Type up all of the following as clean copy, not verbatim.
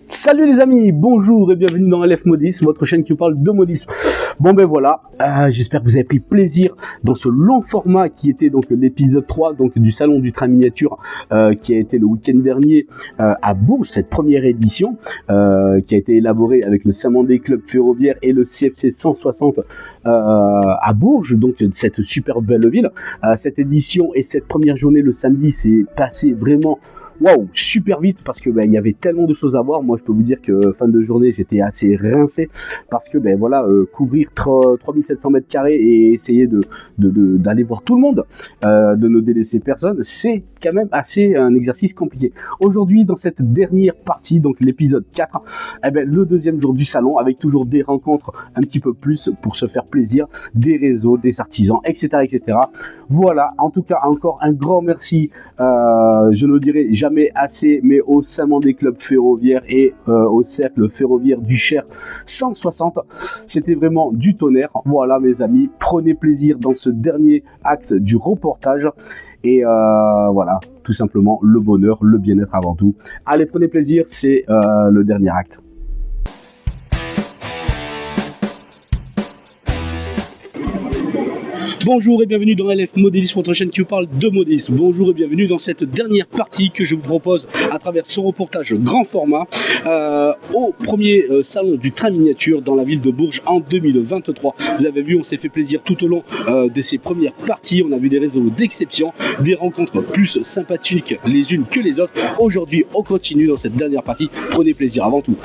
Salut les amis, bonjour et bienvenue dans LF Modisme, votre chaîne qui vous parle de modisme. Bon ben voilà, j'espère que vous avez pris plaisir dans ce long format qui était donc l'épisode 3 donc du salon du train miniature qui a été le week-end dernier à Bourges, cette première édition qui a été élaborée avec le Saint-Mandé Club Ferroviaire et le CFC 160 à Bourges, donc cette super belle ville. Cette édition et cette première journée le samedi s'est passé vraiment super vite parce que il y avait tellement de choses à voir. Moi je peux vous dire que fin de journée j'étais assez rincé parce que couvrir 3700 mètres carrés et essayer d'aller voir tout le monde, de ne délaisser personne, c'est quand même assez un exercice compliqué. Aujourd'hui dans cette dernière partie, donc l'épisode 4, le deuxième jour du salon avec toujours des rencontres un petit peu plus pour se faire plaisir, des réseaux, des artisans, etc. Voilà, en tout cas encore un grand merci, je ne le dirai jamais assez, mais au Saint-Mandé Club Ferroviaire et au Cercle Ferroviaire du Cher 160, c'était vraiment du tonnerre. Voilà mes amis, prenez plaisir dans ce dernier acte du reportage et voilà, tout simplement le bonheur, le bien-être avant tout. Allez, prenez plaisir, c'est le dernier acte. Bonjour et bienvenue dans LF Modélisme, votre chaîne qui vous parle de modélisme. Bonjour et bienvenue dans cette dernière partie que je vous propose à travers ce reportage grand format au premier salon du train miniature dans la ville de Bourges en 2023. Vous avez vu, on s'est fait plaisir tout au long de ces premières parties. On a vu des réseaux d'exception, des rencontres plus sympathiques les unes que les autres. Aujourd'hui, on continue dans cette dernière partie. Prenez plaisir avant tout.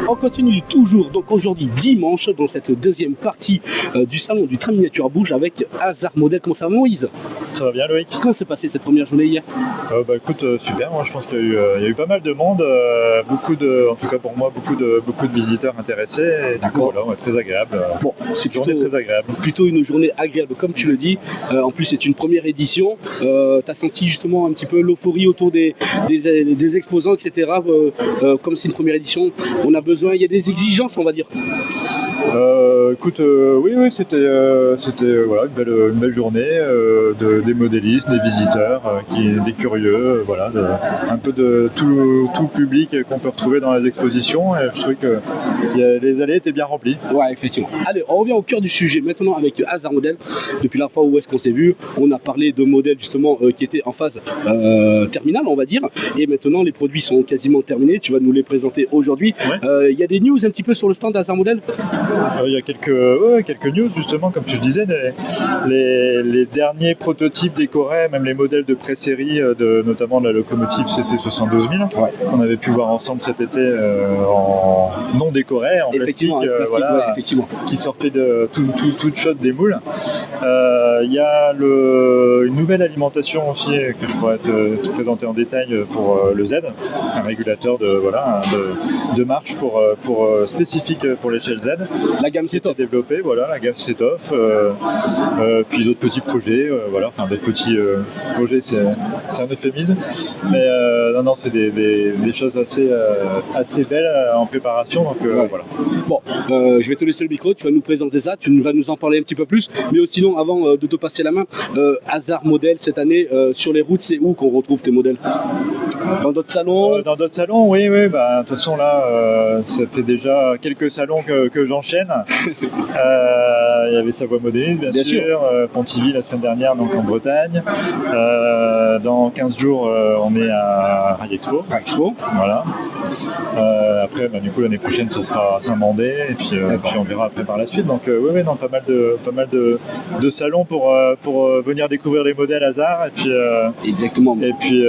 On continue toujours, donc aujourd'hui dimanche, dans cette deuxième partie du salon du train miniature à Bourges avec Hazard Model. Comment ça va Moïse? Ça va bien Loïc. Comment s'est passée cette première journée hier? Écoute, super, moi je pense qu'il y a eu pas mal de monde, en tout cas pour moi, beaucoup de visiteurs intéressés. Et d'accord. Voilà, très agréable. Bon, c'est plutôt très agréable. Plutôt une journée agréable, comme tu le dis. En plus, c'est une première édition. T'as senti justement un petit peu l'euphorie autour des exposants, etc. Comme c'est une première édition, on a besoin, il y a des exigences, on va dire. Écoute, oui, c'était voilà, une belle journée, des modélistes, des visiteurs, des curieux, voilà, un peu de tout le public qu'on peut retrouver dans les expositions. Et je trouvais que les allées étaient bien remplies. Ouais, effectivement. Allez, on revient au cœur du sujet maintenant avec Hazard Model. Depuis la fois où est-ce qu'on s'est vu, on a parlé de modèles justement qui étaient en phase terminale, on va dire. Et maintenant, les produits sont quasiment terminés. Tu vas nous les présenter aujourd'hui. Ouais. Il y a des news un petit peu sur le stand d'Hazard Model. Il y a quelques news justement, comme tu le disais, les derniers prototypes décorés, même les modèles de pré-série, notamment de la locomotive CC 72000, qu'on avait pu voir ensemble cet été en non décoré, en plastique, voilà, qui sortait de toute chaude des moules. Il y a une nouvelle alimentation aussi que je pourrais te présenter en détail pour le Z, un régulateur de marche spécifique pour l'échelle Z. La gamme Setov. Développée, voilà, la gamme Setov. Puis d'autres petits projets, d'autres petits projets, c'est un euphémisme. Mais non, c'est des choses assez belles en préparation. Donc, voilà. Bon, je vais te laisser le micro, tu vas nous présenter ça, tu vas nous en parler un petit peu plus. Mais sinon, avant de te passer la main, Hazard Model cette année sur les routes, c'est où qu'on retrouve tes modèles? Dans d'autres salons Dans d'autres salons, oui. Bah, de toute façon, là, ça fait déjà quelques salons que j'enchaîne. Il y avait Savoie Modéliste, bien sûr. Pontivy la semaine dernière, donc en Bretagne. Dans 15 jours, on est à Rail Expo. Voilà. Après, bah, du coup, l'année prochaine, ce sera à Saint-Mandé. Et puis on verra après par la suite. Donc, non, pas mal de salons pour venir découvrir les modèles Hazard. Et puis, exactement. Et puis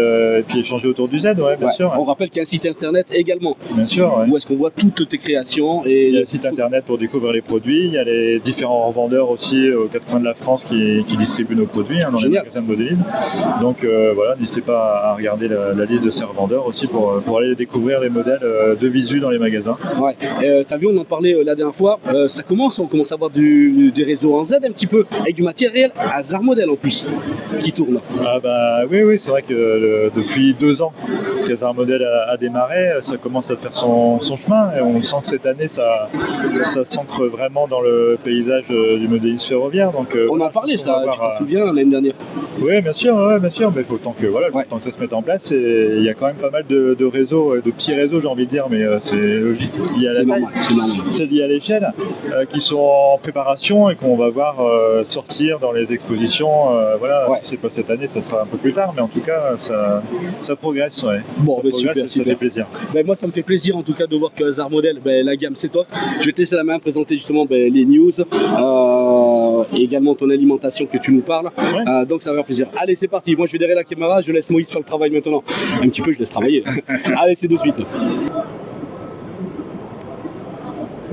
échanger autour du Z, bien sûr. On rappelle qu'il y a un site internet également. Bien sûr. Où est-ce qu'on voit toutes tes créations. Et il y a un site internet pour découvrir les produits. Il y a les différents revendeurs aussi aux quatre coins de la France qui distribuent nos produits dans les magasins de modélisme. Donc voilà, n'hésitez pas à regarder la liste de ces revendeurs aussi pour aller découvrir les modèles de visu dans les magasins. Ouais. T'as vu, on en parlait la dernière fois. On commence à avoir des réseaux en Z un petit peu, avec du matériel Hazard Model en plus qui tourne. Ah bah oui, c'est vrai que depuis 2 ans qu'Hazard Model a démarré, ça commence à faire son chemin et on sent que cette année ça s'ancre vraiment dans le paysage du modélisme ferroviaire. Donc, on en parlait ça, tu t'en souviens l'année dernière? Oui, bien sûr, mais il faut le temps que ça se mette en place. Il y a quand même pas mal de réseaux, de petits réseaux, j'ai envie de dire, mais c'est logique, lié à la taille, c'est lié à l'échelle, qui sont en préparation et qu'on va voir sortir dans les expositions. Si c'est pas cette année, ça sera un peu plus tard, mais en tout cas, ça progresse. Ouais. Bon, super. Ça fait plaisir. Moi, ça me fait plaisir en tout cas de voir que Hazard Model, la gamme s'étoffe. Je vais te laisser la main présenter justement les news et également ton alimentation que tu nous parles. Ouais. Donc ça va faire plaisir. Allez, c'est parti. Moi, je vais derrière la caméra. Je laisse Moïse faire le travail maintenant. Un petit peu, je laisse travailler. Allez, c'est de suite.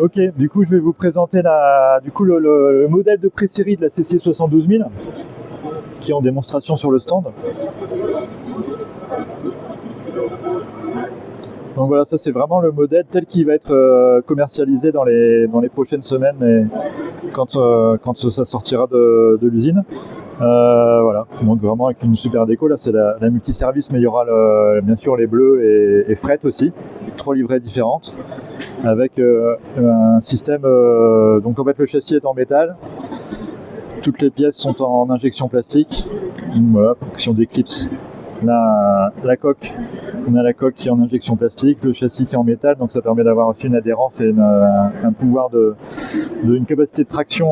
Ok, du coup, je vais vous présenter le modèle de pré-série de la CC 72000 qui est en démonstration sur le stand. Donc voilà, ça c'est vraiment le modèle tel qu'il va être commercialisé dans les prochaines semaines et quand ça sortira de l'usine. Voilà, donc vraiment avec une super déco. Là c'est la multiservice, mais il y aura bien sûr les bleus et fret aussi, 3 livrets différentes avec un système. Donc en fait le châssis est en métal, toutes les pièces sont en injection plastique. Voilà, fonction d'éclipse. La coque, on a la coque qui est en injection plastique, le châssis qui est en métal, donc ça permet d'avoir aussi une adhérence et un pouvoir une capacité de traction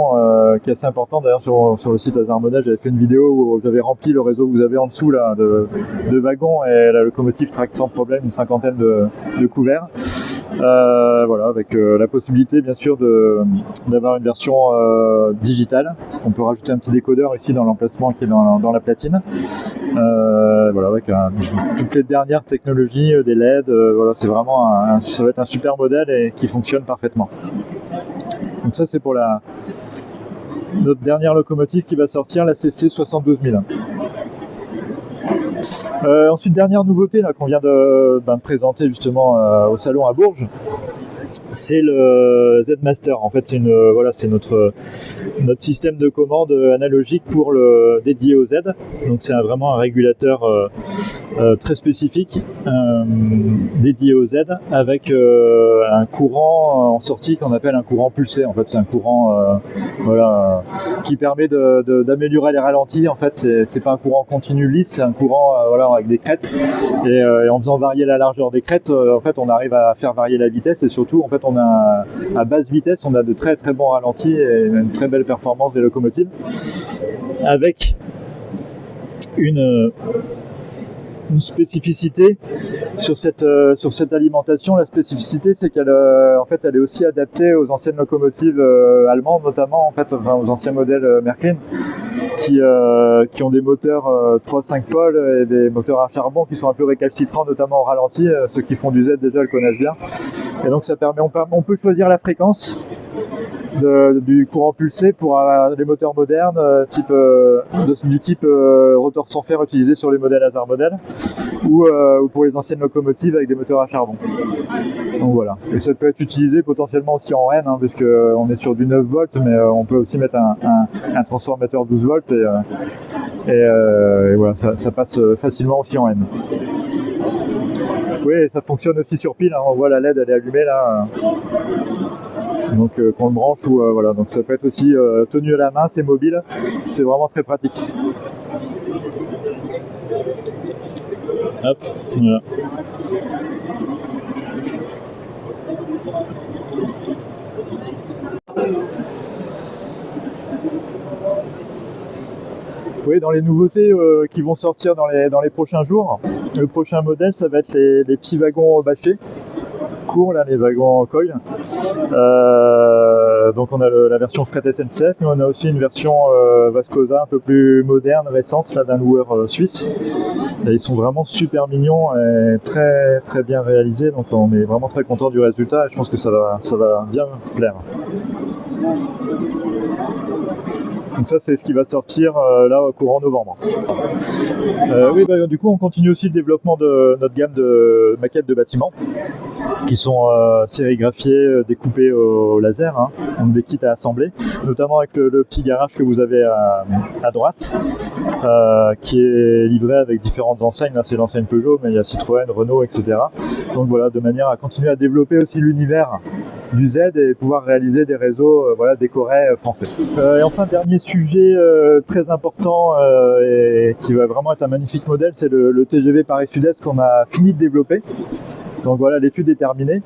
qui est assez importante. D'ailleurs sur le site Hazard Model, j'avais fait une vidéo où j'avais rempli le réseau que vous avez en dessous là, de wagons, et la locomotive traque sans problème une 50aine de couverts. Voilà, avec la possibilité bien sûr d'avoir une version digitale. On peut rajouter un petit décodeur ici dans l'emplacement qui est dans la platine. Voilà, avec toutes les dernières technologies, des LED. Voilà, c'est vraiment ça va être un super modèle et qui fonctionne parfaitement. Donc ça c'est pour notre dernière locomotive qui va sortir, la CC 72000. Ensuite, dernière nouveauté là qu'on vient de présenter justement au salon à Bourges, c'est le Z-Master. En fait, c'est notre système de commande analogique dédié au Z. Donc c'est vraiment un régulateur très spécifique dédié au Z avec un courant en sortie qu'on appelle un courant pulsé. En fait, c'est un courant qui permet d'améliorer les ralentis. En fait, c'est pas un courant continu lisse, c'est un courant avec des crêtes. Et en faisant varier la largeur des crêtes, en fait, on arrive à faire varier la vitesse, et surtout, en fait, on a à basse vitesse, on a de très très bons ralentis et une très belle performance des locomotives avec une spécificité sur cette alimentation. La spécificité, c'est qu'elle est aussi adaptée aux anciennes locomotives allemandes, notamment aux anciens modèles Märklin qui ont des moteurs 3-5 pôles et des moteurs à charbon qui sont un peu récalcitrants, notamment au ralenti. Ceux qui font du Z déjà le connaissent bien, et donc ça permet, on peut choisir la fréquence du courant pulsé pour les moteurs modernes du type rotor sans fer utilisé sur les modèles Hazard Model ou pour les anciennes locomotives avec des moteurs à charbon. Donc voilà, et ça peut être utilisé potentiellement aussi en N, puisque on est sur du 9 volts, mais on peut aussi mettre un transformateur 12 volts et voilà, ça passe facilement aussi en N. Oui, ça fonctionne aussi sur pile, on voit la LED, elle est allumée là. Donc qu'on le branche voilà, donc ça peut être aussi tenu à la main, c'est mobile, c'est vraiment très pratique. Hop, voilà. Oui, dans les nouveautés qui vont sortir dans les prochains jours, le prochain modèle, ça va être les petits wagons bâchés, courts, là, les wagons en coil. Donc on a la version fret SNCF, mais on a aussi une version Vascosa un peu plus moderne, récente, là, d'un loueur suisse. Et ils sont vraiment super mignons et très très bien réalisés, donc on est vraiment très content du résultat et je pense que ça va bien plaire. Donc ça c'est ce qui va sortir là au courant novembre. Oui, du coup on continue aussi le développement de notre gamme de maquettes de bâtiments qui sont sérigraphiées, découpées au laser, hein, donc des kits à assembler, notamment avec le petit garage que vous avez à droite, qui est livré avec différentes enseignes. Là c'est l'enseigne Peugeot, mais il y a Citroën, Renault, etc. Donc voilà, de manière à continuer à développer aussi l'univers du Z et pouvoir réaliser des réseaux décorés français. Et enfin, dernier sujet très important et qui va vraiment être un magnifique modèle, c'est le TGV Paris-Sud-Est qu'on a fini de développer. Donc voilà, l'étude est terminée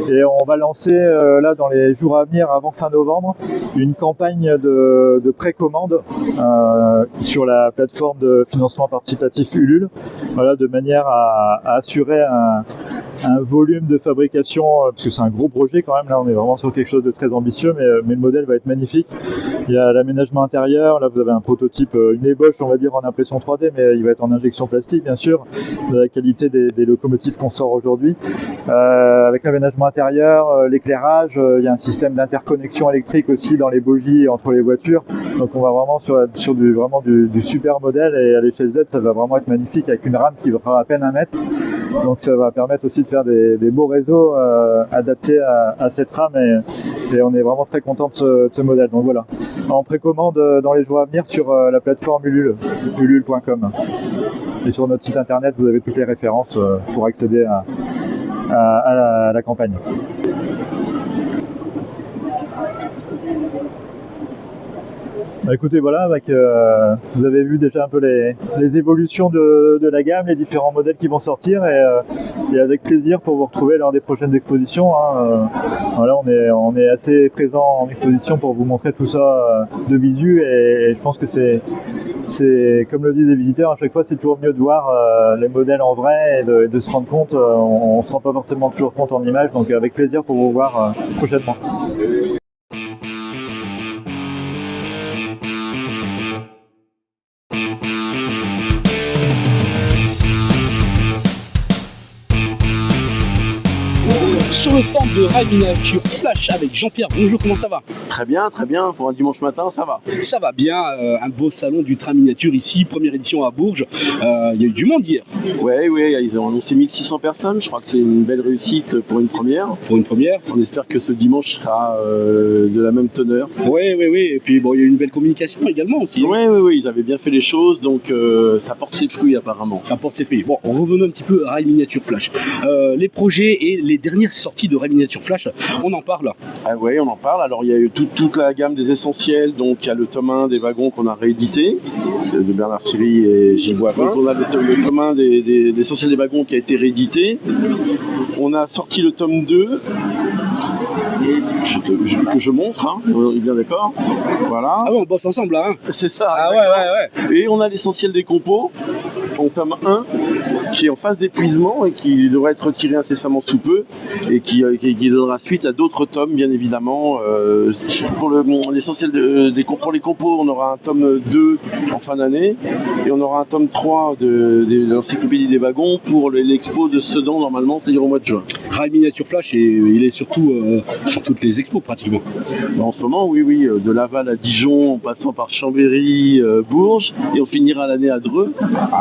et on va lancer là dans les jours à venir, avant fin novembre, une campagne de précommande sur la plateforme de financement participatif Ulule, voilà, de manière à assurer un volume de fabrication, parce que c'est un gros projet quand même, là on est vraiment sur quelque chose de très ambitieux, mais le modèle va être magnifique. Il y a l'aménagement intérieur, là vous avez un prototype, une ébauche on va dire en impression 3D, mais il va être en injection plastique bien sûr, de la qualité des locomotives qu'on sort aujourd'hui. Avec l'aménagement intérieur, l'éclairage, il y a un système d'interconnexion électrique aussi dans les bogies entre les voitures, donc on va vraiment sur du super modèle, et à l'échelle Z ça va vraiment être magnifique avec une rame qui fera à peine 1 mètre, donc ça va permettre aussi de faire des beaux réseaux adaptés à cette rame, et on est vraiment très content de ce modèle. Donc voilà, en précommande dans les jours à venir sur la plateforme Ulule, ulule.com, et sur notre site internet vous avez toutes les références pour accéder à la campagne. Écoutez, voilà, vous avez vu déjà un peu les évolutions de la gamme, les différents modèles qui vont sortir, et avec plaisir pour vous retrouver lors des prochaines expositions. Voilà, on est assez présent en exposition pour vous montrer tout ça de visu, et je pense que c'est comme le disent les visiteurs, à chaque fois c'est toujours mieux de voir les modèles en vrai et de se rendre compte. On se rend pas forcément toujours compte en image, donc avec plaisir pour vous voir prochainement. Sur le stand de Rail Miniature Flash avec Jean-Pierre. Bonjour, comment ça va? Très bien, pour un dimanche matin, ça va. Ça va bien, un beau salon du train miniature ici, première édition à Bourges. Il y a eu du monde hier. Oui, ils ont annoncé 1600 personnes, je crois que c'est une belle réussite pour une première. On espère que ce dimanche sera de la même teneur. Oui, et puis bon, il y a eu une belle communication également aussi. Oui, ils avaient bien fait les choses, donc ça porte ses fruits apparemment. Ça porte ses fruits. Bon, revenons un petit peu à Rail Miniature Flash. Les projets et les dernières sorties de Rail Miniature Flash, on en parle. Ah oui, on en parle. Alors il y a eu toute la gamme des essentiels, donc il y a le tome 1 des wagons qu'on a réédité, de Bernard Siri et Gilles Boivin. Donc on a le tome 1 des essentiels des wagons qui a été réédité. On a sorti le tome 2, que je montre, hein, on est bien d'accord. Voilà. Ah ouais, on bosse ensemble là. Hein. C'est ça. Ah ouais. Et on a l'essentiel des compos, en tome 1, qui est en phase d'épuisement et qui devrait être retiré incessamment sous peu, et qui donnera suite à d'autres tomes, bien évidemment. Pour l'essentiel pour les compos, on aura un tome 2 en fin d'année, et on aura un tome 3 de l'encyclopédie des wagons pour l'expo de Sedan, normalement, c'est-à-dire au mois de juin. Rail Miniature Flash, il est surtout sur toutes les expos pratiquement. En ce moment, oui, de Laval à Dijon, en passant par Chambéry, Bourges, et on finira l'année à Dreux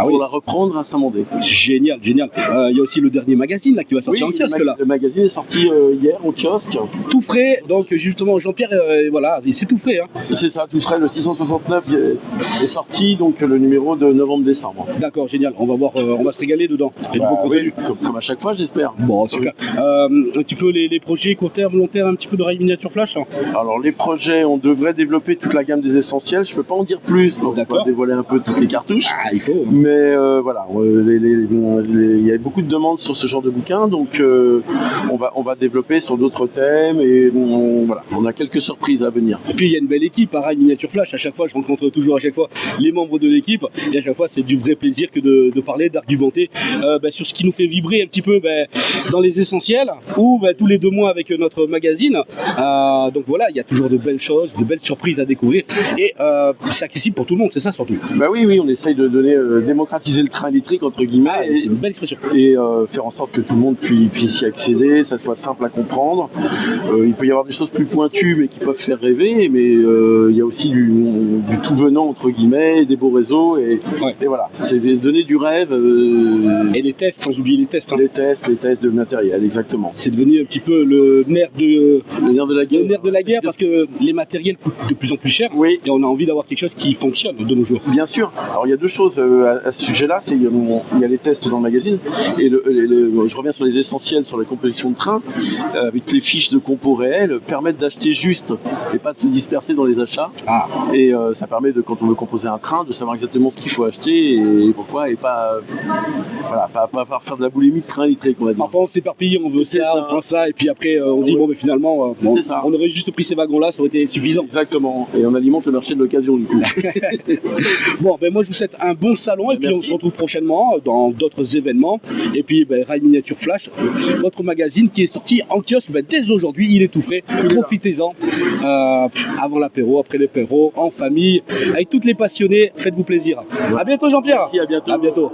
pour la reprendre à Saint-Mandé. Génial. Il y a aussi le dernier magazine là qui va sortir en kiosque là. Le magazine est sorti hier au kiosque. Tout frais, donc justement Jean-Pierre, voilà, c'est tout frais. Hein. C'est ça, tout frais. Le 669 est sorti, donc le numéro de novembre-décembre. D'accord, génial. On va voir, on va se régaler dedans. Et de beau contenu. Comme à chaque fois, j'espère. Bon, super. Un petit peu les projets court terme, long terme, un petit peu de Rail Miniature Flash. Alors les projets, on devrait développer toute la gamme des essentiels. Je peux pas en dire plus pour pas dévoiler un peu toutes les cartouches. Il faut. Mais voilà, il y a beaucoup de demandes sur ce genre de bouquin, donc on va développer sur d'autres thèmes et voilà, on a quelques surprises à venir. Et puis il y a une belle équipe, pareil, Miniature Flash, à chaque fois je rencontre toujours à chaque fois les membres de l'équipe et à chaque fois c'est du vrai plaisir que de parler, d'argumenter sur ce qui nous fait vibrer un petit peu dans les essentiels ou tous les 2 mois avec notre magazine. Donc voilà, il y a toujours de belles choses, de belles surprises à découvrir et c'est accessible pour tout le monde, c'est ça surtout. Bah oui, on essaye de donner, démocratiser le train électrique entre guillemets, c'est une belle expression. Et faire en sorte que tout le monde puisse y accéder, ça soit simple à comprendre. Il peut y avoir des choses plus pointues mais qui peuvent faire rêver, mais il y a aussi du tout venant entre guillemets, des beaux réseaux et voilà, c'est donner du rêve. Et les tests, sans oublier les tests. Les tests de matériel, exactement. C'est devenu un petit peu le nerf de la guerre. Le nerf de la guerre parce que les matériels coûtent de plus en plus cher et on a envie d'avoir quelque chose qui fonctionne de nos jours. Bien sûr. Alors il y a 2 choses à ce sujet-là, il y a les tests dans le magazine et je reviens sur les essentiels, sur la composition de train, avec les fiches de compos réelles, permettent d'acheter juste et pas de se disperser dans les achats. Et ça permet quand on veut composer un train de savoir exactement ce qu'il faut acheter et pourquoi et pas faire de la boulimie de train électrique, on va dire. Parfois on s'éparpille, on veut ça, on prend ça et puis après on dit finalement on aurait juste pris ces wagons là, ça aurait été suffisant. Exactement, et on alimente le marché de l'occasion du coup. Bon, moi je vous souhaite un bon salon et puis on se retrouve prochainement dans d'autres événements et puis Rail Miniature Flash, votre magazine qui est sorti en kiosque dès aujourd'hui, il est tout frais, profitez-en avant l'apéro, après l'apéro, en famille, avec toutes les passionnés, faites-vous plaisir. À bientôt Jean-Pierre. Merci, à bientôt.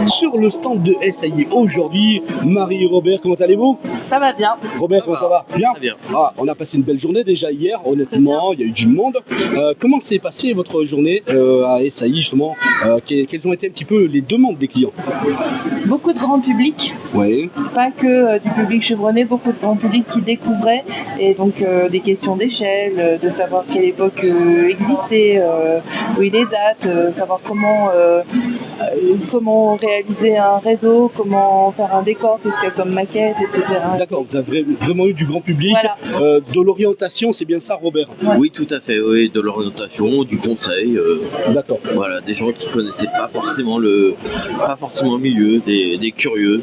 Sur le stand de SAI aujourd'hui, Marie et Robert, comment allez-vous? Ça va bien. Robert, comment ça va? Bien. Très bien. On a passé une belle journée déjà hier, honnêtement, il y a eu du monde. Comment s'est passée votre journée à SAI justement? Quelles ont été un petit peu les demandes des clients? Beaucoup de grand public, Oui. pas que du public chevronné, beaucoup de grand public qui découvrait et donc des questions d'échelle, de savoir quelle époque existait, oui, les dates, savoir comment réaliser un réseau, comment faire un décor, qu'est-ce qu'il y a comme maquette, etc. D'accord, vous avez vraiment eu du grand public, Voilà. de l'orientation, c'est bien ça Robert? Ouais. Oui, tout à fait, oui, de l'orientation, du conseil. D'accord. Voilà, des gens qui connaissaient pas forcément le milieu, des curieux.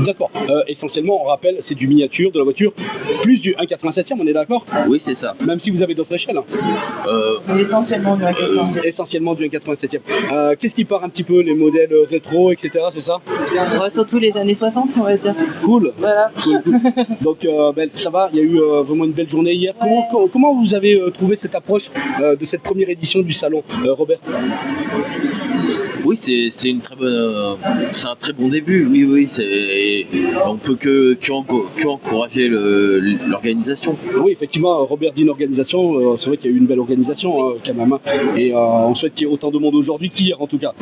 D'accord. Essentiellement, on rappelle, c'est du miniature, de la voiture, plus du 1,87e, on est d'accord? Oui, c'est ça. Même si vous avez d'autres échelles. Essentiellement du maquette. Essentiellement du 1,87e. Qu'est-ce qui part un petit peu, les modèles rétro, etc., c'est ça? Surtout les années 60, on va dire. Cool. Voilà. Cool. Donc ça va, il y a eu vraiment une belle journée hier. Comment vous avez trouvé cette approche de cette première édition du salon, Robert? Oui, c'est une très bonne, c'est un très bon début. Oui, on peut que encourager l'organisation. Oui, effectivement, Robert dit une organisation. C'est vrai qu'il y a eu une belle organisation quand même. Et on souhaite qu'il y ait autant de monde aujourd'hui qu'hier en tout cas.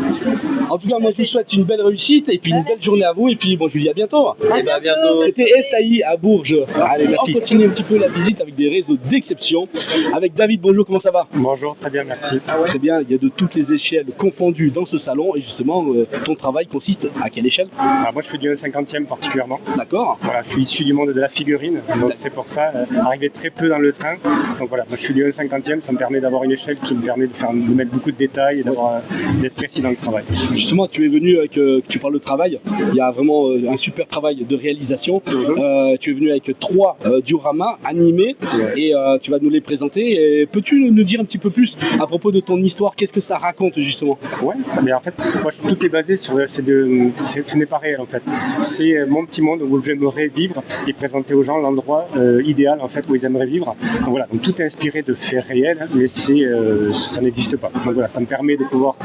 En tout cas, moi je vous souhaite une belle réussite et puis une belle journée à vous. Et puis bon, je vous dis à bientôt. Et à bientôt. C'était SAI à Bourges. Allez, merci. On continue un petit peu la visite avec des réseaux d'exception. Avec David, bonjour, comment ça va? Bonjour, très bien, merci. Très bien, il y a de toutes les échelles confondues dans ce salon. Et justement, ton travail consiste à quelle échelle? Alors moi je fais du 1/50e particulièrement. D'accord. Voilà, je suis issu du monde de la figurine, donc c'est pour ça, arrivé très peu dans le train. Donc voilà, moi je suis du 1/50e, ça me permet d'avoir une échelle qui me permet de mettre beaucoup de détails et d'être précis dans le travail. Justement, tu es venu avec, tu parles de travail, il y a vraiment un super travail de réalisation. Tu es venu avec 3 dioramas animés et tu vas nous les présenter. Et peux-tu nous dire un petit peu plus à propos de ton histoire? Qu'est-ce que ça raconte justement? Ouais, ça, mais en fait, moi tout est basé sur, ce n'est pas réel en fait. C'est mon petit monde où j'aimerais vivre et présenter aux gens l'endroit idéal en fait où ils aimeraient vivre. Donc voilà, donc tout est inspiré de faits réels, hein, mais ça n'existe pas. Donc voilà, ça me permet de pouvoir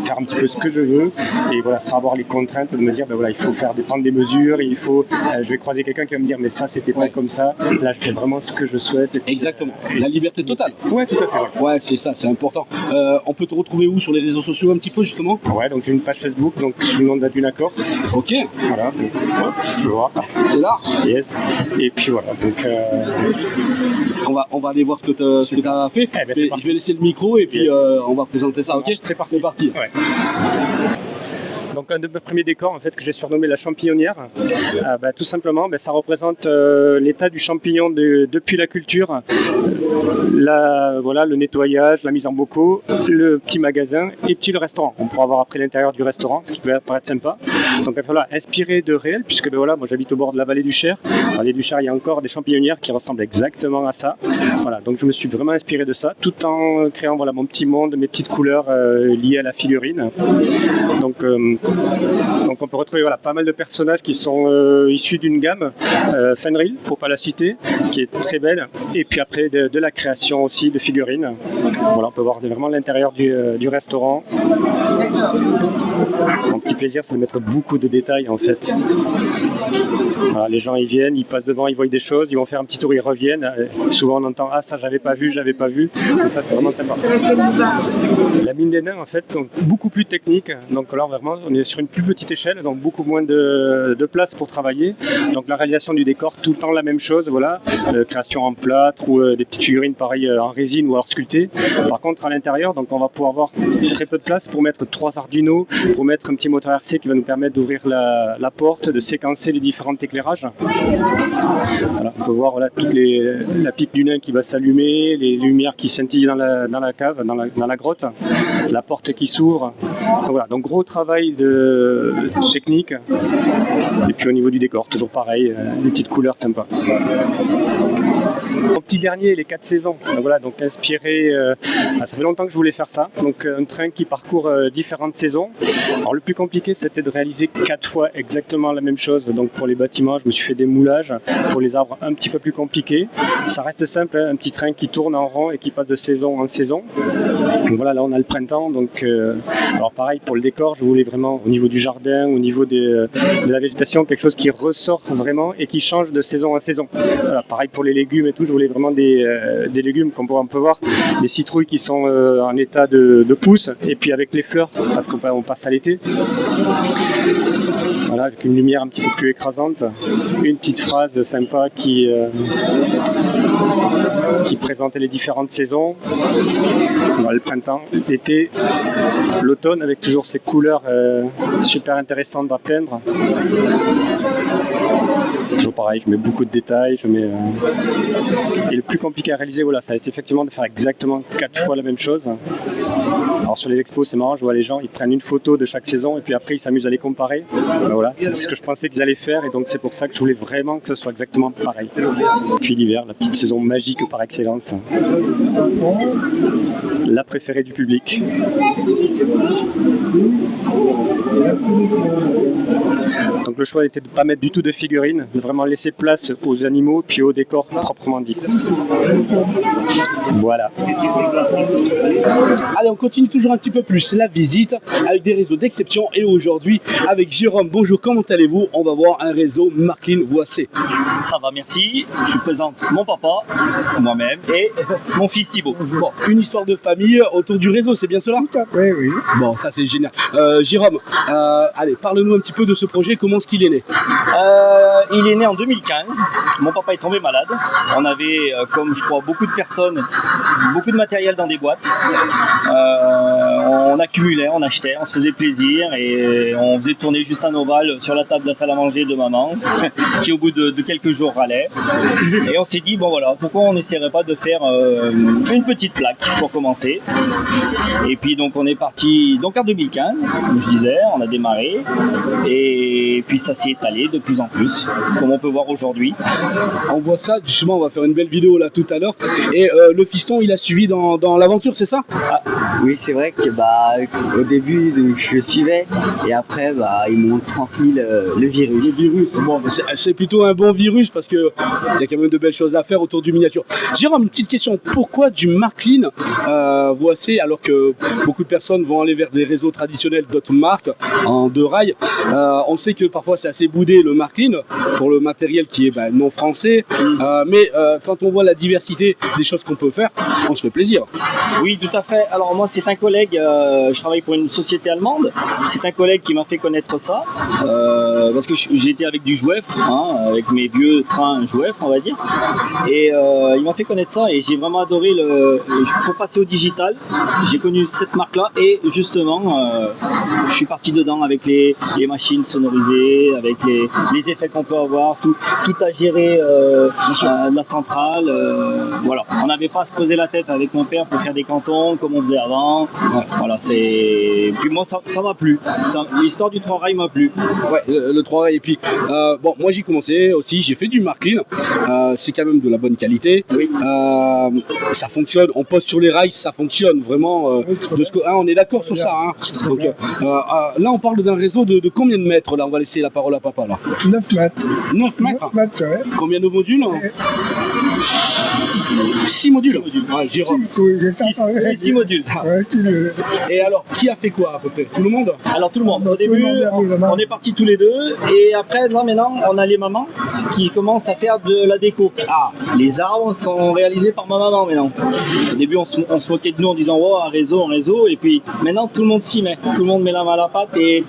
faire un petit peu ce que je veux et voilà, sans avoir les contraintes de me dire ben voilà, il faut prendre des mesures, je vais croiser quelqu'un qui va me dire mais ça c'était pas comme ça. Là, je fais vraiment ce que je souhaite. Exactement. La liberté totale. Ouais, tout à fait. Ouais, c'est ça, c'est important. On peut te retrouver où sur les réseaux sociaux un petit peu justement? Ouais, donc j'ai une page Facebook, donc sous le nom d'Adunaccord. Ok, Voilà, donc, tu peux voir. c'est là. Yes. Et puis voilà, donc On va aller voir ce que tu as fait. Eh ben, c'est Mais parti. je vais laisser le micro et puis Yes. on va présenter ça. Ok, C'est parti. C'est parti. Ouais. Donc un de mes premiers décors en fait que j'ai surnommé la champignon-nière, tout simplement ça représente l'état du champignon depuis la culture, le nettoyage, la mise en bocaux, le petit magasin et puis le restaurant. On pourra voir après l'intérieur du restaurant, ce qui peut paraître sympa. Donc voilà, inspiré de réel, puisque moi j'habite au bord de la vallée du Cher. La vallée du Cher, il y a encore des champignonnières qui ressemblent exactement à ça. Voilà, donc je me suis vraiment inspiré de ça, tout en créant mon petit monde, mes petites couleurs liées à la figurine. Donc on peut retrouver pas mal de personnages qui sont issus d'une gamme Fenrir, pour pas la citer, qui est très belle, et puis après de la création aussi de figurines. Voilà, on peut voir vraiment l'intérieur du restaurant. Mon petit plaisir, c'est de mettre beaucoup de détails en fait. Voilà, les gens ils viennent, ils passent devant, ils voient des choses, ils vont faire un petit tour, ils reviennent. Souvent on entend ça j'avais pas vu. Donc ça c'est vraiment sympa. La mine des nains en fait, donc beaucoup plus technique. Donc là vraiment on est sur une plus petite échelle, donc beaucoup moins de place pour travailler. Donc la réalisation du décor, tout le temps la même chose, voilà. Création en plâtre ou des petites figurines pareilles en résine ou alors sculptées. Par contre à l'intérieur, donc on va pouvoir avoir très peu de place pour mettre 3 Arduino, pour mettre un petit moteur RC qui va nous permettre d'ouvrir la porte, de séquencer les différents éclairages. Voilà, on peut voir toute la pipe du nain qui va s'allumer, les lumières qui scintillent dans la cave, dans la grotte, la porte qui s'ouvre. Voilà, donc gros travail de technique. Et puis au niveau du décor, toujours pareil, des petites couleurs sympas. Mon petit dernier, les 4 saisons. Donc voilà, donc inspiré. Ça fait longtemps que je voulais faire ça. Donc un train qui parcourt différentes saisons. Alors le plus compliqué, c'était de réaliser 4 fois exactement la même chose. Donc pour les bâtiments, je me suis fait des moulages. Pour les arbres, un petit peu plus compliqué. Ça reste simple, un petit train qui tourne en rond et qui passe de saison en saison. Donc voilà, là on a le printemps. Donc alors pareil pour le décor, je voulais vraiment au niveau du jardin, au niveau de la végétation, quelque chose qui ressort vraiment et qui change de saison en saison. Voilà, pareil pour les légumes et tout, je voulais vraiment des légumes comme on peut voir, des citrouilles qui sont en état de pousse et puis avec les fleurs parce qu'on passe à l'été. Voilà, avec une lumière un petit peu plus écrasante, une petite phrase sympa qui présentait les différentes saisons. Voilà, le printemps, l'été, l'automne avec toujours ces couleurs super intéressantes à peindre. Toujours pareil, je mets beaucoup de détails, et le plus compliqué à réaliser, voilà, ça a été effectivement de faire exactement 4 fois la même chose. Alors sur les expos, c'est marrant, je vois les gens, ils prennent une photo de chaque saison et puis après ils s'amusent à les comparer. Voilà, c'est ce que je pensais qu'ils allaient faire et donc c'est pour ça que je voulais vraiment que ce soit exactement pareil. Puis l'hiver, la petite saison magique par excellence. La préférée du public. Donc le choix était de ne pas mettre du tout de figurines, de vraiment laisser place aux animaux puis au décor proprement dit. Voilà. Allez, on continue toujours un petit peu plus la visite avec des réseaux d'exception et aujourd'hui avec Jérôme. Bonjour, comment allez-vous? On va voir un réseau Marklin Voicé. Ça va, merci. Je présente mon papa, moi-même et mon fils Thibaut. Bon, une histoire de famille autour du réseau, c'est bien cela? Oui, oui. Bon, ça c'est génial. Jérôme, allez, parle-nous un petit peu de ce projet, comment est-ce qu'il est né? Il est né en 2015. Mon papa est tombé malade. On avait, comme je crois beaucoup de personnes, beaucoup de matériel dans des boîtes. On accumulait, on achetait, on se faisait plaisir et on faisait tourner juste un ovale sur la table de la salle à manger de maman qui au bout de quelques jours râlait. Et on s'est dit, bon voilà, pourquoi on n'essaierait pas de faire une petite plaque pour commencer. Et puis donc on est parti donc en 2015, comme je disais, on a démarré et puis ça s'est étalé de plus en plus, comme on peut voir aujourd'hui. On voit ça, justement, on va faire une belle vidéo là tout à l'heure. Et le fiston, il a suivi dans l'aventure, c'est ça? Oui, c'est vrai que au début je suivais et après ils m'ont transmis le virus. Le virus, bon, c'est plutôt un bon virus parce que il y a quand même de belles choses à faire autour du miniature. Jérôme, une petite question, pourquoi du Marklin voici, alors que beaucoup de personnes vont aller vers des réseaux traditionnels d'autres marques en deux rails. On sait que parfois c'est assez boudé le Marklin pour le matériel qui est non français, mais quand on voit la diversité des choses qu'on peut faire, on se fait plaisir. Oui, tout à fait. Alors moi, c'est un collègue, je travaille pour une société allemande, c'est un collègue qui m'a fait connaître ça, parce que j'étais avec du Jouef, avec mes vieux trains Jouef, on va dire, et il m'a fait connaître ça, et j'ai vraiment adoré pour passer au digital, j'ai connu cette marque-là, et justement, je suis parti dedans avec les machines sonorisées, avec les effets qu'on peut avoir, tout à gérer de la centrale, voilà. On n'avait pas à se creuser la tête avec mon père pour faire des cantons comme on faisait avant. Voilà, puis moi ça m'a plu. L'histoire du 3 rails m'a plu. Ouais, le 3 rails. Et puis moi j'ai commencé aussi, j'ai fait du Marklin. C'est quand même de la bonne qualité. Oui. Ça fonctionne. On pose sur les rails, ça fonctionne vraiment. On est d'accord sur ça. Donc là on parle d'un réseau de combien de mètres là? On va laisser la parole à papa là. 9 mètres. 9 mètres. 9 mètres, ouais. Combien de modules? 6 modules. Ouais, Jérôme. 6 modules. Ouais, Et alors, qui a fait quoi à peu près? Tout le monde? Alors tout le monde. Au début, on est partis tous les deux, et après, maintenant, on a les mamans qui commencent à faire de la déco. Les arbres sont réalisés par ma maman maintenant. Au début, on se moquait de nous en disant un réseau, et puis maintenant tout le monde s'y met. Tout le monde met la main à la pâte et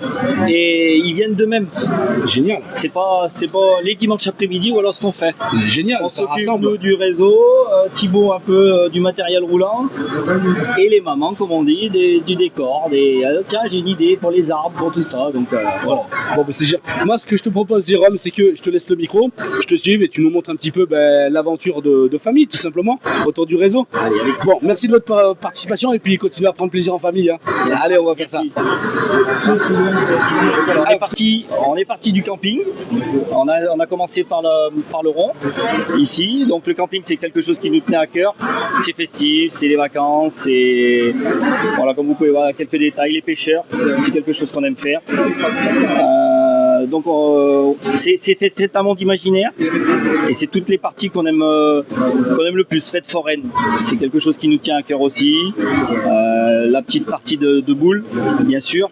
ils viennent d'eux-mêmes. Génial. C'est pas les dimanches après-midi ou alors ce qu'on fait. Génial. On s'occupe nous du réseau, Thibaut un peu du matériel roulant, et les mamans, comme on dit, du décor. Tiens, j'ai une idée pour les arbres, pour tout ça. Donc voilà. Bon, moi, ce que je te propose, Jérôme, c'est que je te laisse le micro, je te suive et tu nous montres un petit peu l'aventure de famille, tout simplement, autour du réseau. Bon, merci de votre participation et puis continuez à prendre plaisir en famille. Allez, on va faire ça. On est parti du camping. On a commencé par le rond, ici. Donc le camping, c'est quelque chose qui nous tenait à cœur. C'est festif, c'est les vacances, c'est... Voilà, comme vous pouvez voir, quelques détails. Les pêcheurs, c'est quelque chose qu'on aime faire. Donc c'est un monde imaginaire, et c'est toutes les parties qu'on aime le plus. Fête foraine, c'est quelque chose qui nous tient à cœur aussi. La petite partie de boules, bien sûr,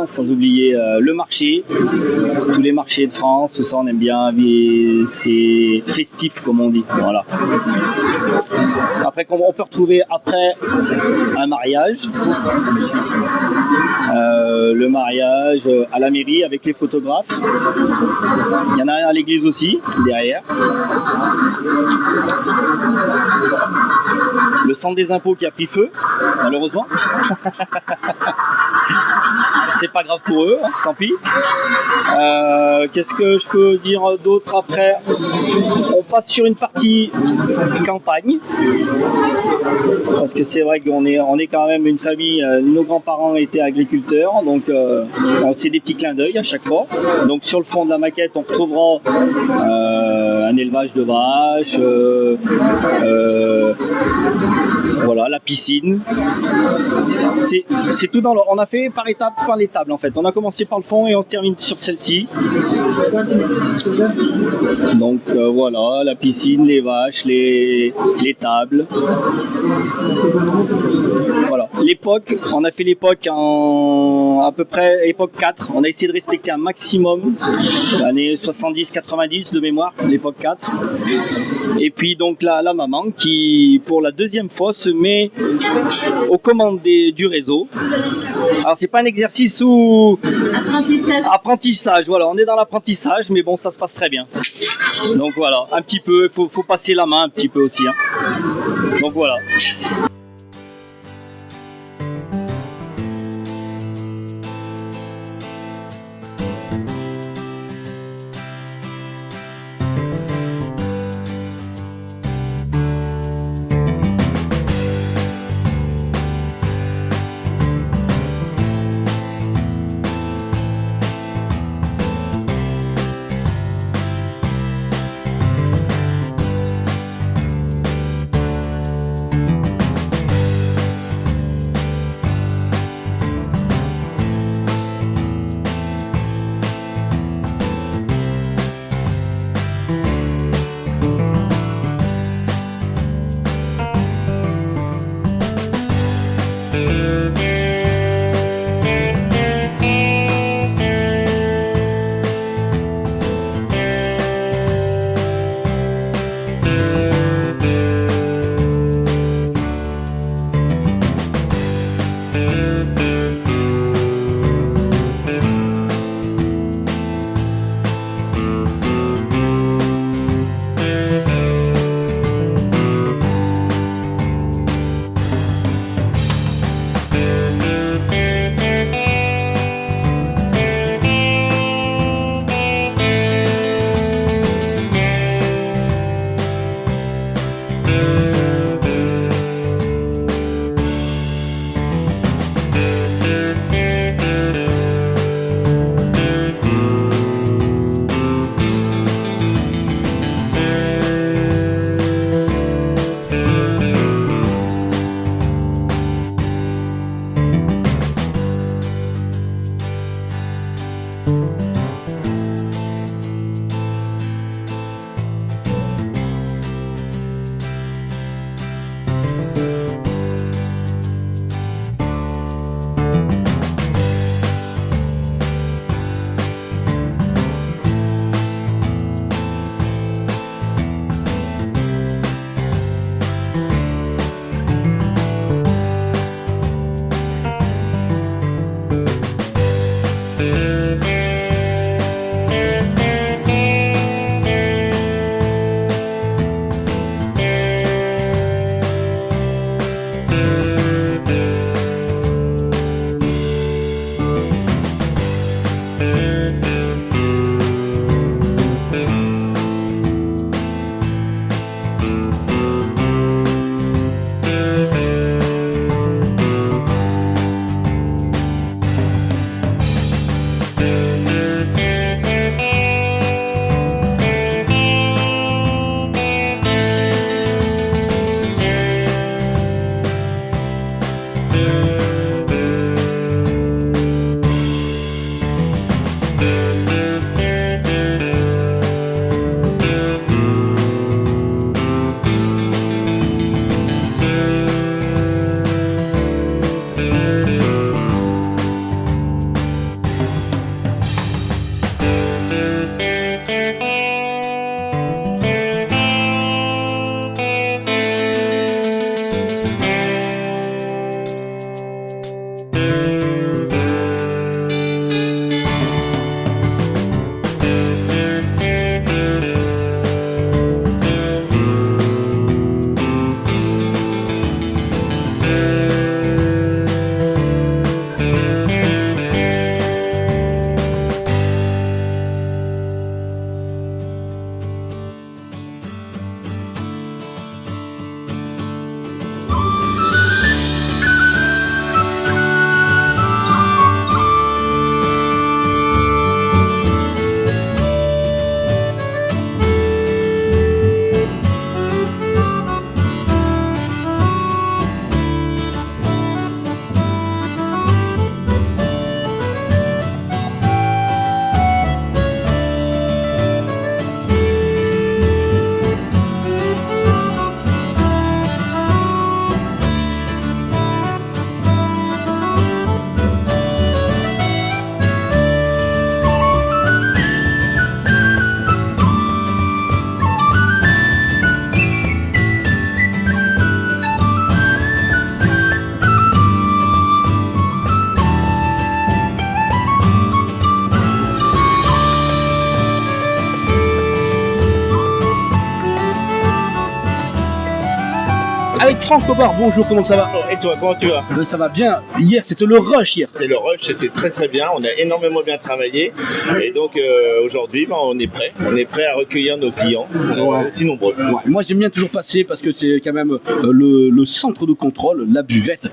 sans oublier le marché, tous les marchés de France, tout ça on aime bien, c'est festif comme on dit. Voilà. Après, on peut retrouver après un mariage, le mariage à la mairie avec les photographes. Il y en a un à l'église aussi, derrière. Le centre des impôts qui a pris feu, malheureusement. C'est pas grave pour eux, tant pis. Qu'est-ce que je peux dire d'autre après? On passe sur une partie campagne. Parce que c'est vrai qu'on est quand même une famille, nos grands-parents étaient agriculteurs, donc c'est des petits clins d'œil à chaque fois. Donc sur le fond de la maquette, on retrouvera un élevage de vaches, voilà, la piscine. C'est tout dans l'ordre. On a fait par les tables en fait. On a commencé par le fond et on termine sur celle-ci. Donc voilà, la piscine, les vaches, les tables. Voilà. L'époque, on a fait l'époque à peu près époque 4. On a essayé de respecter un maximum, l'année 70-90 de mémoire, l'époque 4. Et puis donc la maman qui, pour la deuxième fois, se met aux commandes du réseau. Alors c'est pas un exercice ou apprentissage. Voilà, on est dans l'apprentissage, mais bon, ça se passe très bien. Donc voilà, un petit peu, faut passer la main un petit peu aussi. Donc voilà. avec Franck Cobard. Bonjour, comment ça va? Et toi, comment tu vas? Ça va bien. Hier, c'était le rush hier. C'était le rush, c'était très très bien. On a énormément bien travaillé. Et donc aujourd'hui, on est prêt. On est prêt à recueillir nos clients, si nombreux. Ouais. Moi, j'aime bien toujours passer parce que c'est quand même le centre de contrôle, la buvette.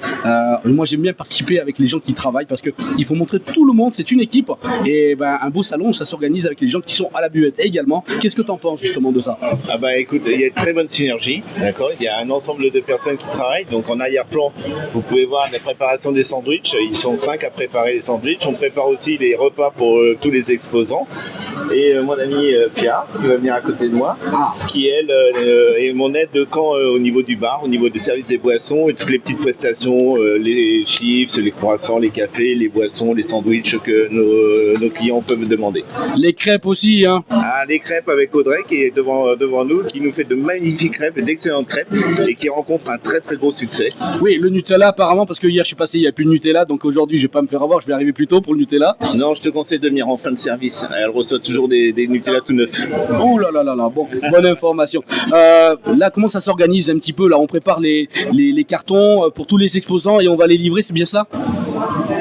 Moi, j'aime bien participer avec les gens qui travaillent parce qu'il faut montrer tout le monde. C'est une équipe. Et un beau salon, ça s'organise avec les gens qui sont à la buvette également. Qu'est-ce que tu en penses justement de ça? Ah bah écoute, il y a une très bonne synergie, d'accord. Il y a un ensemble de personnes qui travaillent. Donc en arrière-plan, vous pouvez voir la préparation des sandwichs. Ils sont 5 à préparer les sandwichs. On prépare aussi les repas pour tous les exposants. Et mon ami Pierre, qui va venir à côté de moi, qui elle est mon aide de camp au niveau du bar, au niveau du service des boissons et toutes les petites prestations, les chips, les croissants, les cafés, les boissons, les sandwichs que nos clients peuvent demander. Les crêpes aussi, hein. Ah, les crêpes avec Audrey qui est devant nous, qui nous fait de magnifiques crêpes, d'excellentes crêpes et qui rencontre un très très gros succès. Oui, le Nutella apparemment, parce que hier je suis passé, il n'y a plus de Nutella, donc aujourd'hui je vais pas me faire avoir, je vais arriver plus tôt pour le Nutella. Non, je te conseille de venir en fin de service. Elle reçoit toujours des Nutella tout neufs. Oh là là là là, bon, bonne information. Là, comment ça s'organise un petit peu? Là, on prépare les cartons pour tous les exposants et on va les livrer, c'est bien ça?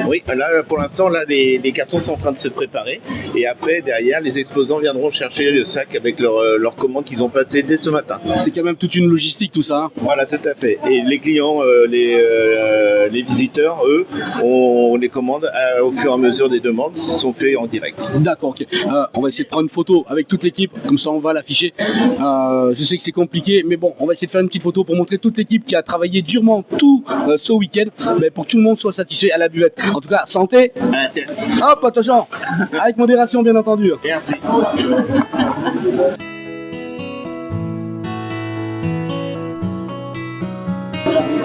Oui, là pour l'instant, là les cartons sont en train de se préparer et après derrière les exposants viendront chercher le sac avec leur commande qu'ils ont passé dès ce matin. C'est quand même toute une logistique tout ça. Hein. Voilà, tout à fait. Et les clients, les visiteurs, eux, on les commande au fur et à mesure des demandes, sont faits en direct. D'accord, ok. On va essayer de prendre une photo avec toute l'équipe, comme ça on va l'afficher. Je sais que c'est compliqué, mais bon, on va essayer de faire une petite photo pour montrer toute l'équipe qui a travaillé durement tout ce week-end, pour que tout le monde soit satisfait à la buvette. En tout cas, santé. Hop, attention, avec modération bien entendu. Merci.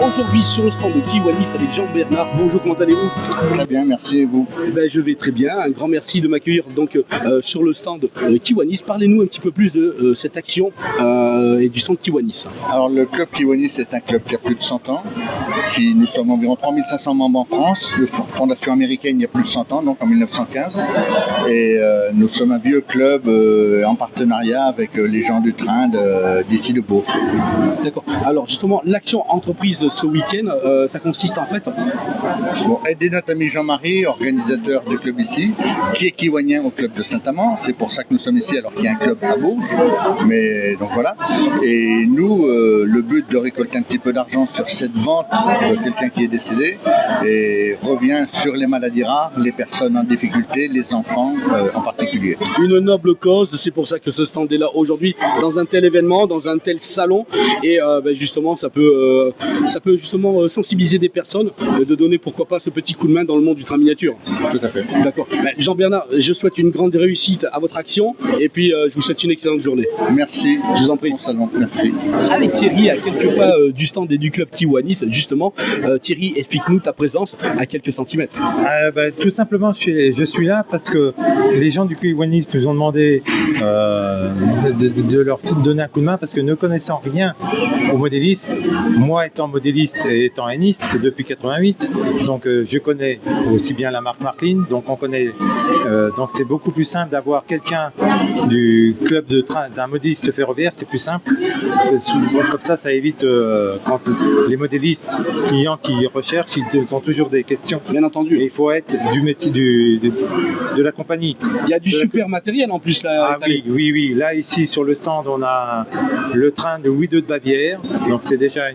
Aujourd'hui sur le stand de Kiwanis avec Jean-Bernard. Bonjour, comment allez-vous? Très bien, merci et vous? Je vais très bien. Un grand merci de m'accueillir donc sur le stand Kiwanis. Parlez-nous un petit peu plus de cette action et du stand Kiwanis. Alors le club Kiwanis est un club qui a plus de 100 ans. Nous sommes environ 3500 membres en France. De fondation américaine il y a plus de 100 ans, donc en 1915. Et nous sommes un vieux club en partenariat avec les gens du train d'ici de Bourges. D'accord. Alors justement, l'action entreprise ce week-end, ça consiste en fait... aider notre ami Jean-Marie, organisateur du club ici, qui est kiwanien au club de Saint-Amand. C'est pour ça que nous sommes ici alors qu'il y a un club à Bourges. Mais donc voilà. Et nous, le but de récolter un petit peu d'argent sur cette vente de quelqu'un qui est décédé et revient sur les maladies rares, les personnes en difficulté, les enfants en particulier. Une noble cause, c'est pour ça que ce stand est là aujourd'hui dans un tel événement, dans un tel salon. Et justement, ça peut justement sensibiliser des personnes, de donner pourquoi pas ce petit coup de main dans le monde du train miniature. Tout à fait. D'accord. Jean-Bernard, je souhaite une grande réussite à votre action et puis je vous souhaite une excellente journée. Merci. Je vous en prie. Bon salon. Merci. Avec Thierry, à quelques pas du stand et du club Kiwanis, justement. Thierry, explique-nous ta présence à quelques centimètres. Tout simplement, je suis là parce que les gens du Kiwanis nous ont demandé de leur donner un coup de main parce que ne connaissant rien au modélisme, moi étant modéliste et étant henniste depuis 88, donc je connais aussi bien la marque Marklin, donc on connaît, donc c'est beaucoup plus simple d'avoir quelqu'un du club de train d'un modéliste ferroviaire, c'est plus simple. Comme ça évite quand les modélistes clients qui recherchent, ils ont toujours des questions. Bien entendu. Et il faut être du métier de la compagnie. Il y a du super matériel en plus là. Oui. Là ici sur le stand, on a le train de Louis II de Bavière, donc c'est déjà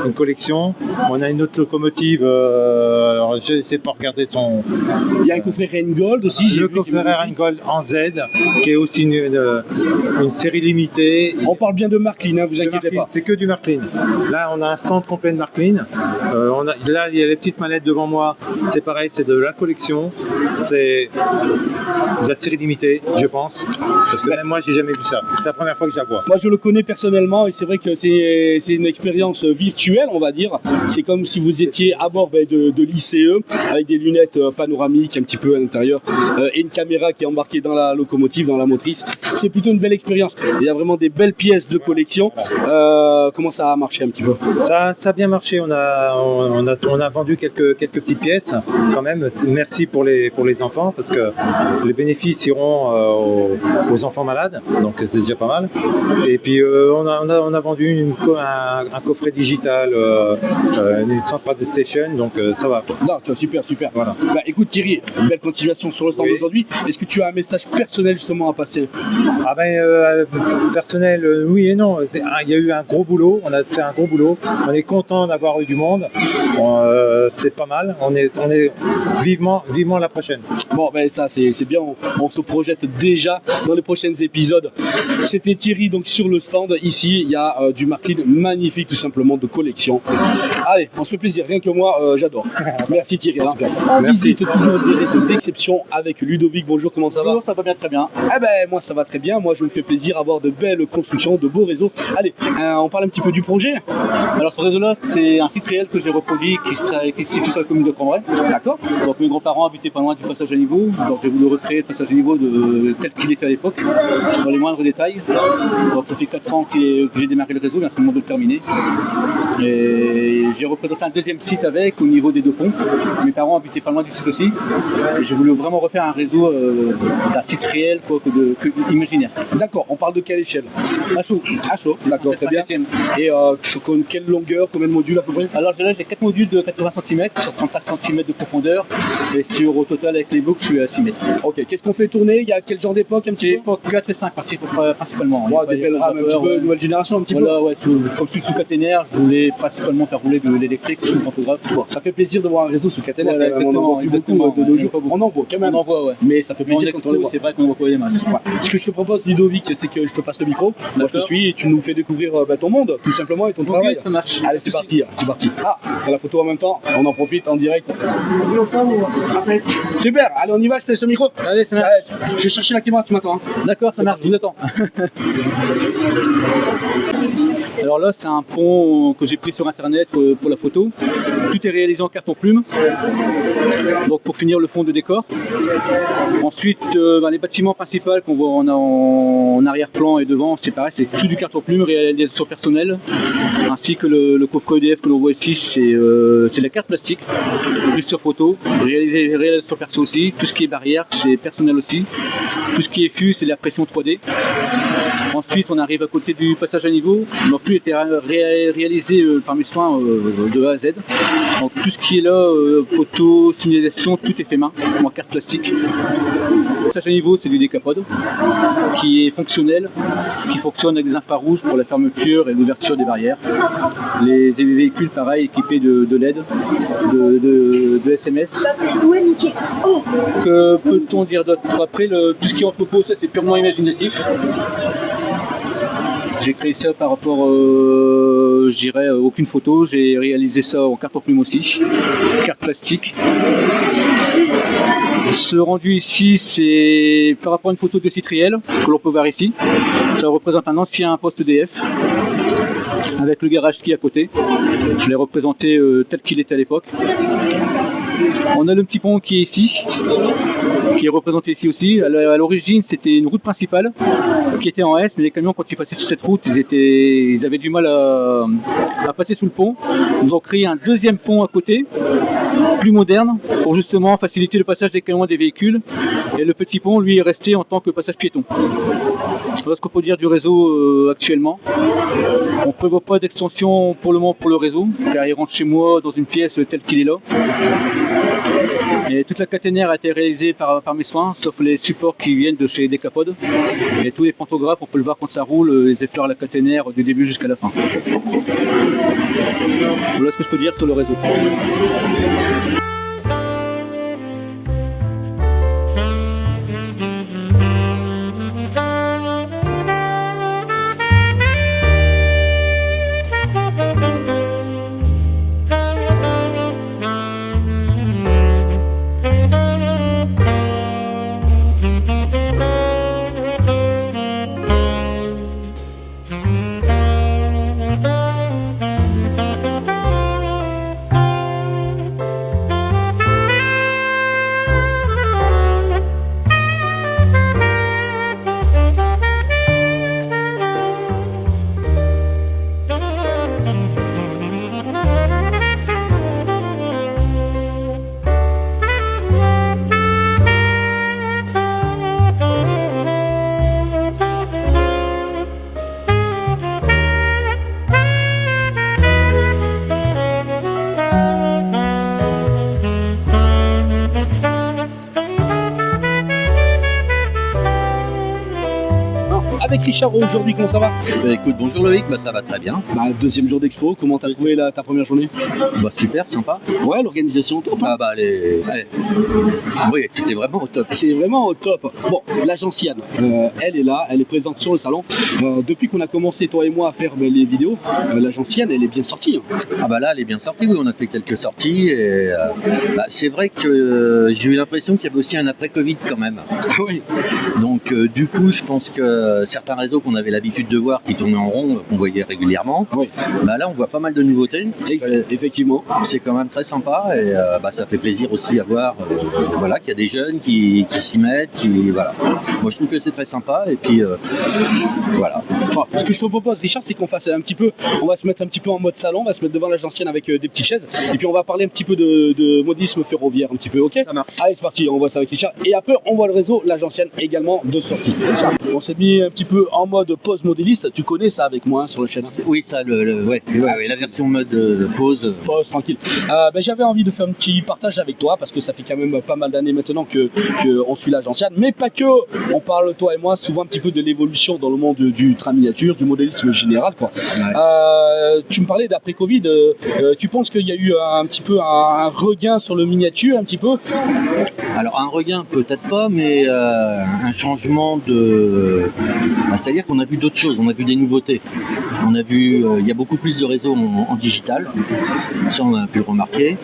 une collection. On a une autre locomotive, je ne sais pas regarder son... Il y a un coffret Rheingold aussi. Le coffret Rheingold en Z, qui est aussi une série limitée. On parle bien de Marklin, hein, vous inquiétez pas. C'est que du Marklin. Là, on a un stand complet de Marklin. Là, il y a les petites mallettes devant moi. C'est pareil, c'est de la collection. C'est de la série limitée, je pense. Parce que même moi, j'ai jamais vu ça. C'est la première fois que je la vois. Moi, je le connais personnellement et c'est vrai que c'est une expérience virtuelle, on va dire. C'est comme si vous étiez à bord de l'ICE avec des lunettes panoramiques un petit peu à l'intérieur et une caméra qui est embarquée dans la locomotive, dans la motrice. C'est plutôt une belle expérience. Il y a vraiment des belles pièces de collection. Comment ça a marché un petit peu? Ça a bien marché. On a vendu quelques petites pièces quand même. Merci pour les enfants parce que les bénéfices iront aux enfants malades. Donc c'est déjà pas mal. Et puis on a vendu un coffret digital une centrale de station, donc ça va. Non, tu vois, super. Voilà. Bah écoute Thierry, belle continuation sur le stand d'aujourd'hui. Est-ce que tu as un message personnel justement à passer? Personnel, oui et non. Il y a eu un gros boulot, on a fait un gros boulot. On est content d'avoir eu du monde. C'est pas mal. On est vivement la prochaine. Bon, ben ça c'est bien. On se projette déjà dans les prochains épisodes. C'était Thierry donc sur le stand. Ici, il y a du Marklin magnifique tout simplement de collection. Allez, on se fait plaisir. Rien que moi, j'adore. Merci Thierry. Hein. On visite toujours des réseaux d'exception avec Ludovic. Bonjour, comment ça va? Bonjour, ça va bien, très bien. Eh ben moi ça va très bien. Moi je me fais plaisir à avoir de belles constructions, de beaux réseaux. Allez, on parle un petit peu du projet. Alors ce réseau-là, c'est un site réel que j'ai reproduit qui se situe sur la commune de Cambrai. D'accord. Donc mes grands-parents habitaient pas loin du passage à niveau. Donc j'ai voulu recréer le passage à niveau tel qu'il était à l'époque, dans les moindres détails. Donc ça fait 4 ans que j'ai démarré le réseau, bien c'est le moment de le terminer. Et j'ai représenté un deuxième site avec au niveau des 2 ponts. Mes parents habitaient pas loin du site aussi. Et j'ai voulu vraiment refaire un réseau d'un site réel que imaginaire. D'accord, on parle de quelle échelle? À chaud. D'accord, très bien. Et sur quelle longueur, combien de modules à peu près? Alors là j'ai 4 modules de 80 cm sur 35 cm de profondeur. Et sur au total avec les boucles je suis à 6 mètres. Ok, qu'est-ce qu'on fait tourner? Il y a quel genre d'époque un petit peu? Époque 4 et 5 principalement. Des belles rames un petit peu nouvelle génération un petit peu. Ouais, comme je suis sous caténaire, je voulais principalement faire rouler de l'électrique sous pantographe. Bon, ça fait plaisir de voir un réseau sous caténaire. Voilà, exactement. De nos jours. On en voit quand même. On en voit, ouais. Mais ça fait plaisir quand on le voit. C'est vrai qu'on en voit pas des masses. Ouais. Ce que je te propose, Ludovic, c'est que je te passe le micro. Moi, je te suis et tu nous fais découvrir ton monde, tout simplement, et ton travail. Ça marche. Allez, c'est parti. Ah, il y a la photo en même temps. On en profite en direct. Super. Allez, on y va. Je te laisse le micro. Allez, ça marche. Je vais chercher la caméra. Tu m'attends. D'accord, ça marche. Je vous attends. Alors là, c'est un pont que j'ai pris sur internet pour la photo. Tout est réalisé en carton plume. Donc pour finir le fond de décor. Ensuite, les bâtiments principaux qu'on voit en arrière-plan et devant, c'est pareil, c'est tout du carton plume, réalisation personnelle. Ainsi que le coffret EDF que l'on voit ici, c'est de la carte plastique, prise sur photo, réalisation perso aussi. Tout ce qui est barrière, c'est personnel aussi. Tout ce qui est fût, c'est de la pression 3D. Ensuite, on arrive à côté du passage à niveau. Donc, lui était réalisé par mes soins de A à Z. Donc, tout ce qui est là, poteau, signalisation, tout est fait main, en carte plastique. Le passage à niveau, c'est du décapode qui est fonctionnel, qui fonctionne avec des infrarouges pour la fermeture et l'ouverture des barrières. Les véhicules, pareil, équipés de LED, de SMS. Que peut-on dire d'autre? Après, tout ce qui est entrepôt, ça c'est purement imaginatif. J'ai créé ça par rapport, je dirais, aucune photo. J'ai réalisé ça en carton plume aussi, carte plastique. Ce rendu ici, c'est par rapport à une photo de site réel que l'on peut voir ici. Ça représente un ancien poste EDF avec le garage qui est à côté. Je l'ai représenté tel qu'il était à l'époque. On a le petit pont qui est ici, qui est représenté ici aussi. À l'origine, c'était une route principale qui était en S, mais les camions, quand ils passaient sur cette route, ils avaient du mal à passer sous le pont. Ils ont créé un deuxième pont à côté, plus moderne, pour justement faciliter le passage des camions et des véhicules. Et le petit pont, lui, est resté en tant que passage piéton. Voilà ce qu'on peut dire du réseau actuellement. On ne prévoit pas d'extension pour le moment pour le réseau, car il rentre chez moi dans une pièce telle qu'il est là. Et toute la caténaire a été réalisée par mes soins, sauf les supports qui viennent de chez Decapod. Et tous les pantographes, on peut le voir quand ça roule, ils effleurent la caténaire du début jusqu'à la fin. Voilà ce que je peux dire sur le réseau. Richard aujourd'hui, comment ça va? Écoute, bonjour Loïc, ça va très bien. Deuxième jour d'expo, comment t'as trouvé ta première journée? Super, sympa. Ouais, l'organisation top. Hein. Oui, c'était vraiment au top. C'est vraiment au top. Bon, la gentiane, elle est là, elle est présente sur le salon. Depuis qu'on a commencé, toi et moi, à faire les vidéos, la gentiane, elle est bien sortie. Hein. Là, elle est bien sortie, oui, on a fait quelques sorties. Et, c'est vrai que j'ai eu l'impression qu'il y avait aussi un après-Covid quand même. Oui. Donc, du coup, je pense que certains réseaux qu'on avait l'habitude de voir qui tournaient en rond, qu'on voyait régulièrement, oui. Là, on voit pas mal de nouveautés. Effectivement. C'est quand même très sympa et ça fait plaisir aussi à voir qu'il y a des jeunes qui s'y mettent. Voilà. Moi, je trouve que c'est très sympa et puis voilà. Ce que je te propose, Richard, c'est qu'on fasse on va se mettre un petit peu en mode salon, on va se mettre devant la gentiane avec des petites chaises et puis on va parler un petit peu de modisme ferroviaire, un petit peu, ok? Ça marche. Allez, c'est parti, on voit ça avec Richard et après on voit le réseau, la gentiane également de sortie. Richard, on s'est mis un petit peu en mode pause modéliste, tu connais ça avec moi sur la chaîne? Oui, ça, la version mode pause. Pause, tranquille. J'avais envie de faire un petit partage avec toi parce que ça fait quand même pas mal d'années maintenant que on suit la gentiane, mais pas que. On parle, toi et moi, souvent un petit peu de l'évolution dans le monde du train miniature, du modélisme général, quoi. Ouais. Tu me parlais d'après Covid, tu penses qu'il y a eu un petit peu un regain sur le miniature, un petit peu? Alors un regain peut-être pas, mais un changement de... c'est-à-dire qu'on a vu d'autres choses, on a vu des nouveautés. On a vu, il y a beaucoup plus de réseaux en digital, ça on a pu le remarquer.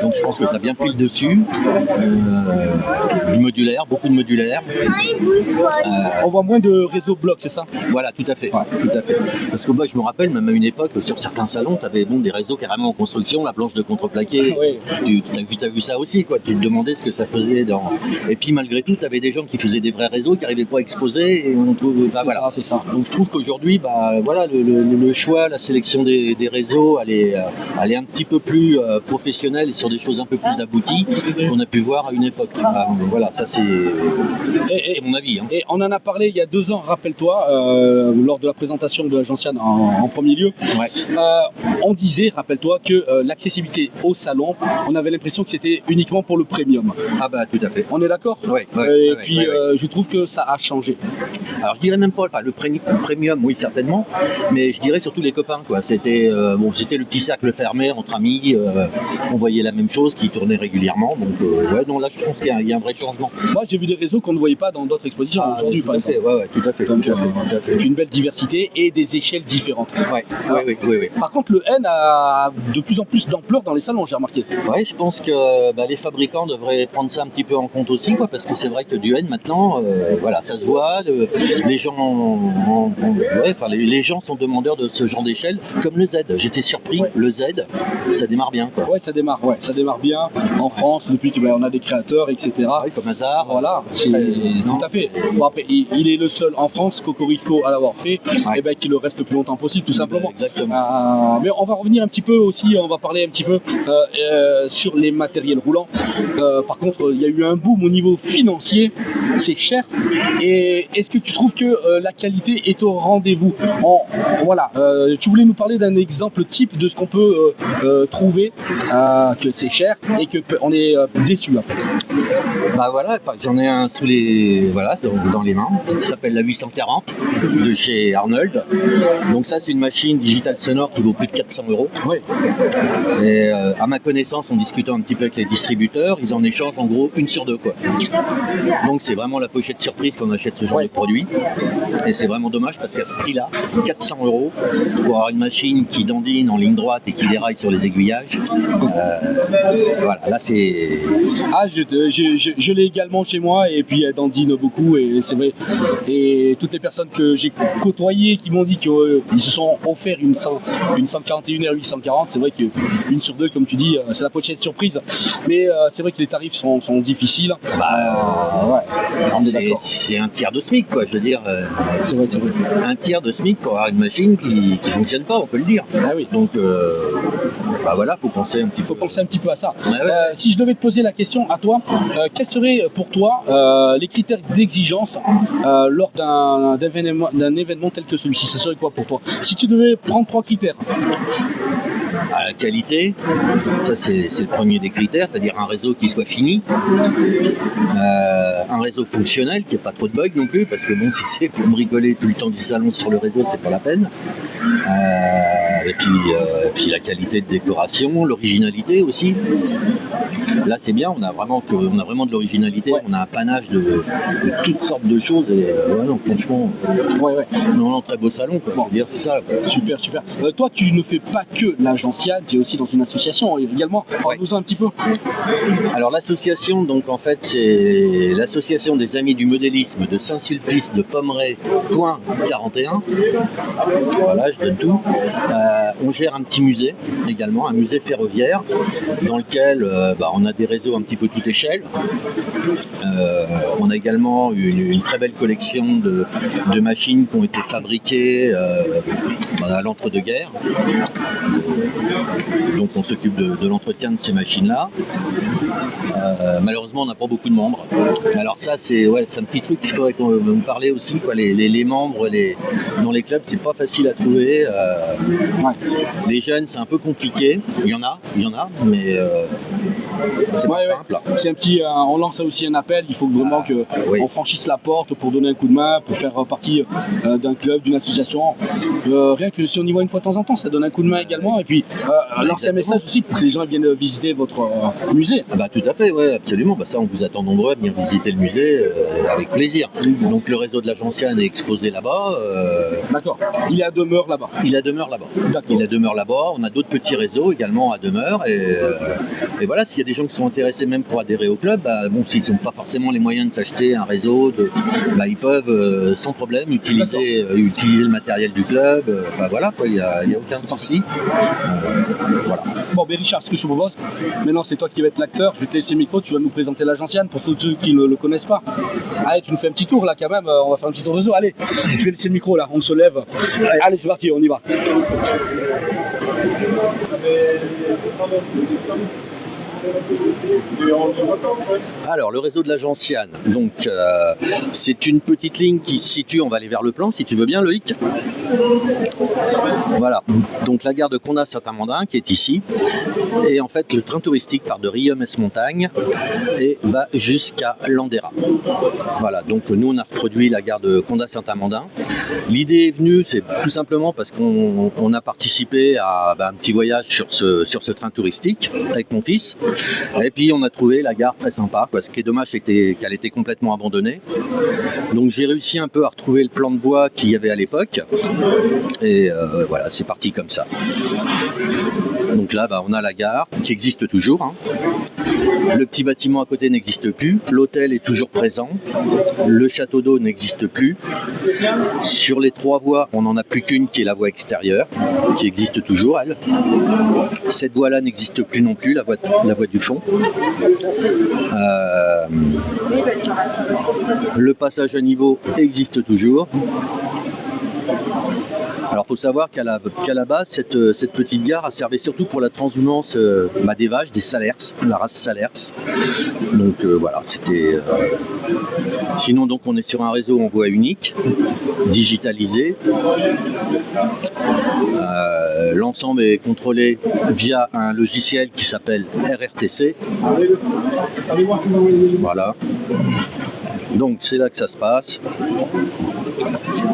Donc je pense que ça a bien pris le dessus. Du modulaire, beaucoup de modulaire. On voit moins de réseaux blocs, c'est ça? Voilà, tout à fait. Tout à fait. Parce que moi je me rappelle, même à une époque, sur certains salons, tu avais des réseaux carrément en construction, la planche de contreplaqué. Oui. Tu as vu ça aussi, quoi. Tu te demandais ce que ça faisait dans... Et puis malgré tout, tu avais des gens qui faisaient des vrais réseaux, qui n'arrivaient pas à exposer. Et on trouve... voilà. C'est ça. Donc je trouve qu'aujourd'hui, le choix, la sélection des réseaux, elle est un petit peu plus professionnelle et sur des choses un peu plus abouties qu'on a pu voir à une époque. Voilà, ça c'est mon avis. Hein. Et on en a parlé il y a 2 ans, rappelle-toi, lors de la présentation de la gentiane en premier lieu. Ouais. On disait, rappelle-toi, que l'accessibilité au salon, on avait l'impression que c'était uniquement pour le premium. Tout à fait. On est d'accord? Oui. Et puis je trouve que ça a changé. Alors je dirais même pas le premium, oui certainement, mais je dirais surtout les copains, quoi. C'était c'était le petit cercle fermé entre amis, on voyait la même chose qui tournait régulièrement. Donc là je pense qu'il y a un vrai changement. Moi j'ai vu des réseaux qu'on ne voyait pas dans d'autres expositions aujourd'hui, par exemple. Tout à fait. Une belle diversité et des échelles différentes. Oui. Par contre le N a de plus en plus d'ampleur dans les salons, j'ai remarqué. Oui, je pense que les fabricants devraient prendre ça un petit peu en compte aussi, quoi, parce que c'est vrai que du N maintenant, ça se voit, les gens sont demandeurs de ce genre d'échelle, comme le Z. J'étais surpris, le Z, ça démarre bien, quoi. Ouais, ça démarre bien en France depuis qu'on a des créateurs, etc. Oui, comme hasard. Voilà, tout à fait. Bon, après, il est le seul en France, Cocorico, à l'avoir fait, et qu'il le reste le plus longtemps possible, tout simplement. Exactement. Mais on va revenir un petit peu aussi, on va parler un petit peu sur les matériels roulants. Par contre, il y a eu un boom au niveau financier, c'est cher. Et est-ce que tu trouves que la qualité est au rendez-vous? Tu voulais nous parler d'un exemple type de ce qu'on peut trouver, que c'est cher et qu'on est déçu après. J'en ai un sous les dans les mains. Ça s'appelle la 840 de chez Arnold. Donc ça c'est une machine digitale sonore qui vaut plus de 400 €. Oui. Et à ma connaissance, en discutant un petit peu avec les distributeurs, ils en échangent en gros 1 sur 2, quoi. Donc c'est vraiment la pochette surprise qu'on achète ce genre de produit. Et c'est vraiment dommage parce qu'à ce prix-là, 400 € pour avoir une machine qui dandine en ligne droite et qui déraille sur les aiguillages. Là c'est... Je l'ai également chez moi et puis elle dandine beaucoup et c'est vrai. Et toutes les personnes que j'ai côtoyées qui m'ont dit qu'ils se sont offert une 141 R 840, c'est vrai qu'une sur 2, comme tu dis, c'est la pochette surprise. Mais c'est vrai que les tarifs sont difficiles. C'est un tiers de SMIC, quoi, je veux dire. C'est vrai. Un tiers de SMIC pour avoir une machine qui fonctionne pas, on peut le dire. Donc faut penser un petit peu. à ça. Si je devais te poser la question à toi, quelles seraient pour toi les critères d'exigence lors d'un événement tel que celui-ci? Ce serait quoi pour toi? Si tu devais prendre 3 critères. La qualité, ça c'est le premier des critères, c'est-à-dire un réseau qui soit fini, un réseau fonctionnel, qui n'ait pas trop de bugs non plus, parce que bon, si c'est pour bricoler tout le temps du salon sur le réseau, c'est pas la peine. Et puis la qualité de décoration, l'originalité aussi. Là c'est bien, on a vraiment de l'originalité, on a un panache de toutes sortes de choses et non, franchement, non, très beau salon quoi. Bon. Je veux dire, c'est ça. Quoi. Super. Toi tu ne fais pas que la Gentiane, tu es aussi dans une association également. Parle-nous un petit peu. Alors l'association, donc en fait c'est l'association des Amis du Modélisme de Saint-Sulpice de Pommeraye, point 41. Voilà, je donne tout. On gère un petit musée également, un musée ferroviaire dans lequel on a des réseaux un petit peu toute échelle. On a également une très belle collection de machines qui ont été fabriquées à l'entre-deux-guerres. Donc on s'occupe de l'entretien de ces machines-là. Malheureusement, on n'a pas beaucoup de membres. Alors ça, c'est un petit truc qu'il faudrait qu'on me parle aussi. Quoi. Les membres dans les clubs, c'est pas facile à trouver. Les jeunes, c'est un peu compliqué. Il y en a, mais c'est pas simple. C'est un petit, on lance aussi un appel. Il faut vraiment qu'on franchisse la porte pour donner un coup de main, pour faire partie d'un club, d'une association. Rien que si on y va une fois de temps en temps, ça donne un coup de main également. Et puis lancer un message aussi pour que les gens viennent visiter votre musée. Ah bah tout à fait, ouais, absolument. Bah ça, on vous attend nombreux à venir visiter le musée avec plaisir. Donc le réseau de la Gentiane est exposé là-bas. D'accord. Il est à demeure là-bas. Il a demeure là-bas. On a d'autres petits réseaux également à demeure. Et voilà, s'il y a des gens qui sont intéressés même pour adhérer au club, s'ils n'ont pas forcément les moyens de s'acheter un réseau, ils peuvent sans problème utiliser le matériel du club. Enfin voilà, il n'y a aucun souci. Voilà. Bon, Richard, ce que je te propose, maintenant c'est toi qui vas être l'acteur. Je vais te laisser le micro, tu vas nous présenter la Gentiane pour tous ceux qui ne le connaissent pas. Allez, tu nous fais un petit tour là quand même, on va faire un petit tour de zoo. Allez, je vais laisser le micro là, on se lève. Allez, c'est parti, on y va. Alors le réseau de la Gentiane, donc c'est une petite ligne qui se situe, on va aller vers le plan si tu veux bien Loïc. Voilà, donc la gare de Condat-Saint-Amandin qui est ici, et en fait le train touristique part de Riom-Montagne et va jusqu'à Landera. Voilà, donc nous on a reproduit la gare de Condat-Saint-Amandin. L'idée est venue, c'est tout simplement parce qu'on a participé à un petit voyage sur ce train touristique avec mon fils. Et puis on a trouvé la gare très sympa, quoi. Ce qui est dommage c'était qu'elle était complètement abandonnée. Donc j'ai réussi un peu à retrouver le plan de voie qu'il y avait à l'époque. Et voilà, c'est parti comme ça. Donc là, on a la gare qui existe toujours. Hein. Le petit bâtiment à côté n'existe plus. L'hôtel est toujours présent. Le château d'eau n'existe plus. Sur les 3 voies, on n'en a plus qu'une qui est la voie extérieure, qui existe toujours, elle. Cette voie-là n'existe plus non plus, la voie du fond. Le passage à niveau existe toujours. Alors il faut savoir qu'à la base, cette petite gare a servi surtout pour la transhumance des vaches, des Salers, la race Salers. Donc voilà, c'était... Sinon donc on est sur un réseau en voie unique, digitalisé. L'ensemble est contrôlé via un logiciel qui s'appelle RRTC. Voilà. Donc c'est là que ça se passe.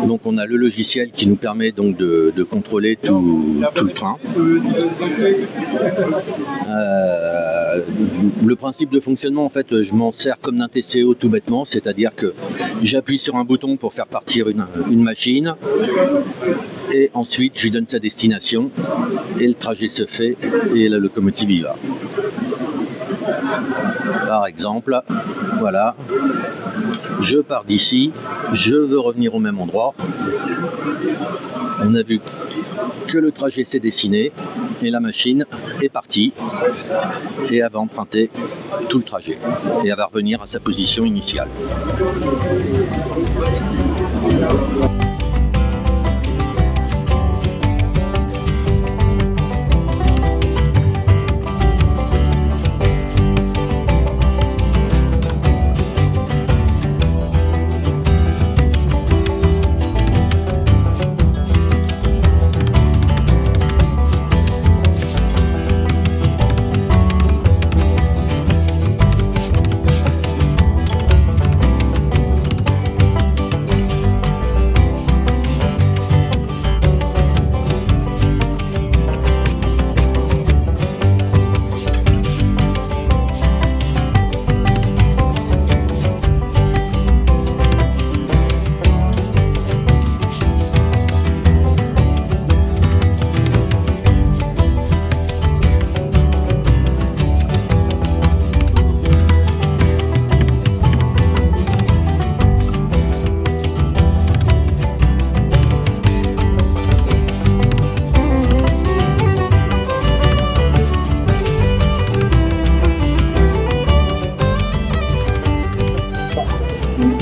Donc on a le logiciel qui nous permet donc de contrôler tout le train. Le principe de fonctionnement, en fait, je m'en sers comme d'un TCO tout bêtement, c'est-à-dire que j'appuie sur un bouton pour faire partir une machine et ensuite je lui donne sa destination et le trajet se fait et la locomotive y va. Par exemple, voilà, je pars d'ici, je veux revenir au même endroit. On a vu que le trajet s'est dessiné et la machine est partie et elle va emprunter tout le trajet et elle va revenir à sa position initiale.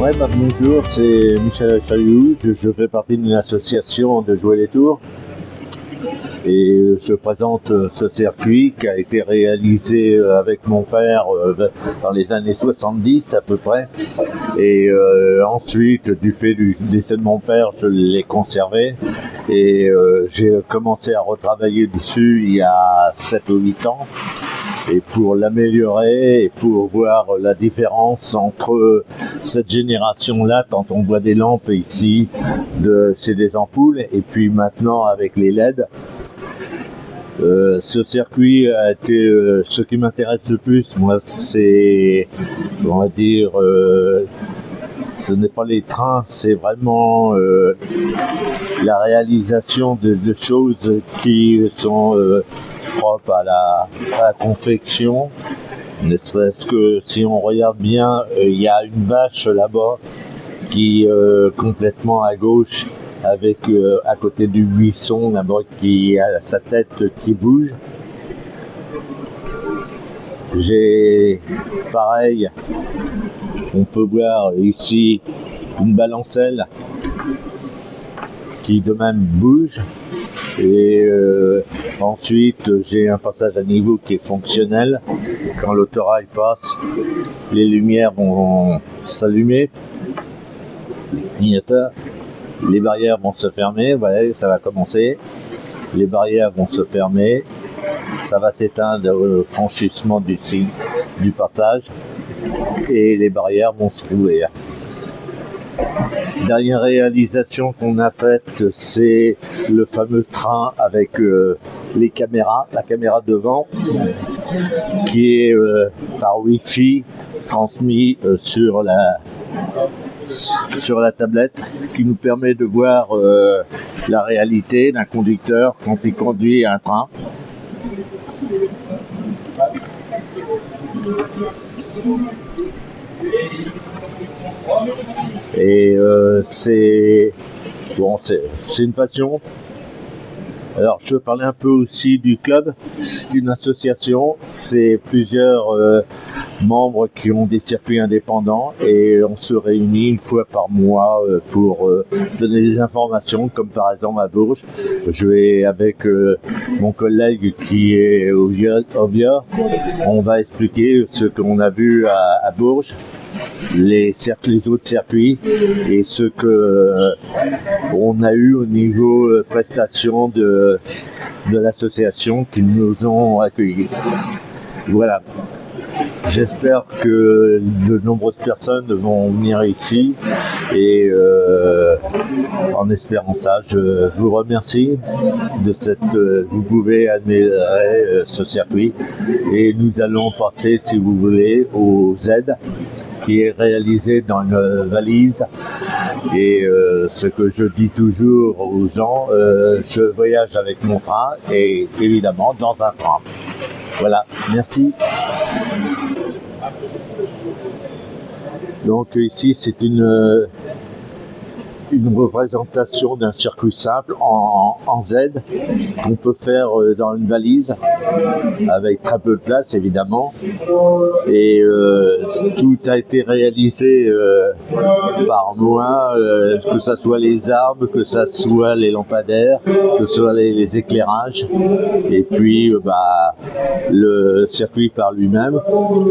Ouais, bonjour, c'est Michel Chailloux. Je fais partie d'une association de jouer les tours. Et je présente ce circuit qui a été réalisé avec mon père dans les années 70 à peu près. Et ensuite, du fait du décès de mon père, je l'ai conservé. Et j'ai commencé à retravailler dessus il y a 7 ou 8 ans. Et pour l'améliorer et pour voir la différence entre cette génération-là, quand on voit des lampes ici, c'est des ampoules, et puis maintenant avec les LED. Ce circuit a été ce qui m'intéresse le plus, moi, c'est, on va dire, ce n'est pas les trains, c'est vraiment la réalisation de choses qui sont propres à la confection. Ne serait-ce que si on regarde bien, il y a une vache là-bas qui complètement à gauche, avec à côté du buisson là-bas qui a sa tête qui bouge. J'ai pareil, on peut voir ici une balancelle qui de même bouge. Et ensuite, j'ai un passage à niveau qui est fonctionnel. Quand l'autorail passe, les lumières vont s'allumer, les clignoteurs, les barrières vont se fermer. Voilà, ça va commencer. Les barrières vont se fermer. Ça va s'éteindre au franchissement du passage. Et les barrières vont se rouvrir. Dernière réalisation qu'on a faite, c'est le fameux train avec les caméras, la caméra devant, qui est par Wi-Fi transmis sur la tablette, qui nous permet de voir la réalité d'un conducteur quand il conduit un train. Et c'est une passion. Alors je veux parler un peu aussi du club. C'est une association, c'est plusieurs membres qui ont des circuits indépendants et on se réunit une fois par mois pour donner des informations, comme par exemple à Bourges. Je vais avec mon collègue qui est au Via, on va expliquer ce qu'on a vu à Bourges, les autres circuits et ce que on a eu au niveau prestation de l'association qui nous ont accueillis. Voilà. J'espère que de nombreuses personnes vont venir ici et en espérant ça, je vous remercie de vous pouvez admirer ce circuit et nous allons passer, si vous voulez, au Z qui est réalisé dans une valise. Et ce que je dis toujours aux gens, je voyage avec mon train et évidemment dans un train. Voilà, merci. Donc ici c'est une représentation d'un circuit simple en Z qu'on peut faire dans une valise avec très peu de place évidemment et tout a été réalisé par moi, que ce soit les arbres, que ce soit les lampadaires, que ce soit les éclairages et puis le circuit par lui-même.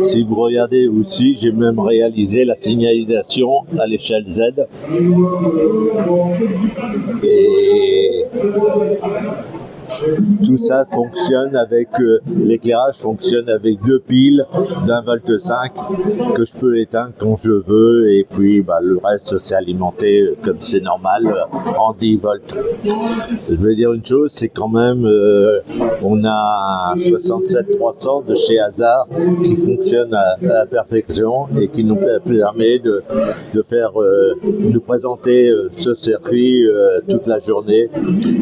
Si vous regardez aussi, j'ai même réalisé la signalisation à l'échelle Z. Et tout ça fonctionne avec l'éclairage fonctionne avec 2 piles d'1,5 V que je peux éteindre quand je veux et puis le reste c'est alimenté comme c'est normal en 10 volts. Je vais dire une chose, c'est quand même on a un 67-300 de chez Hazard qui fonctionne à la perfection et qui nous permet de faire de présenter ce circuit toute la journée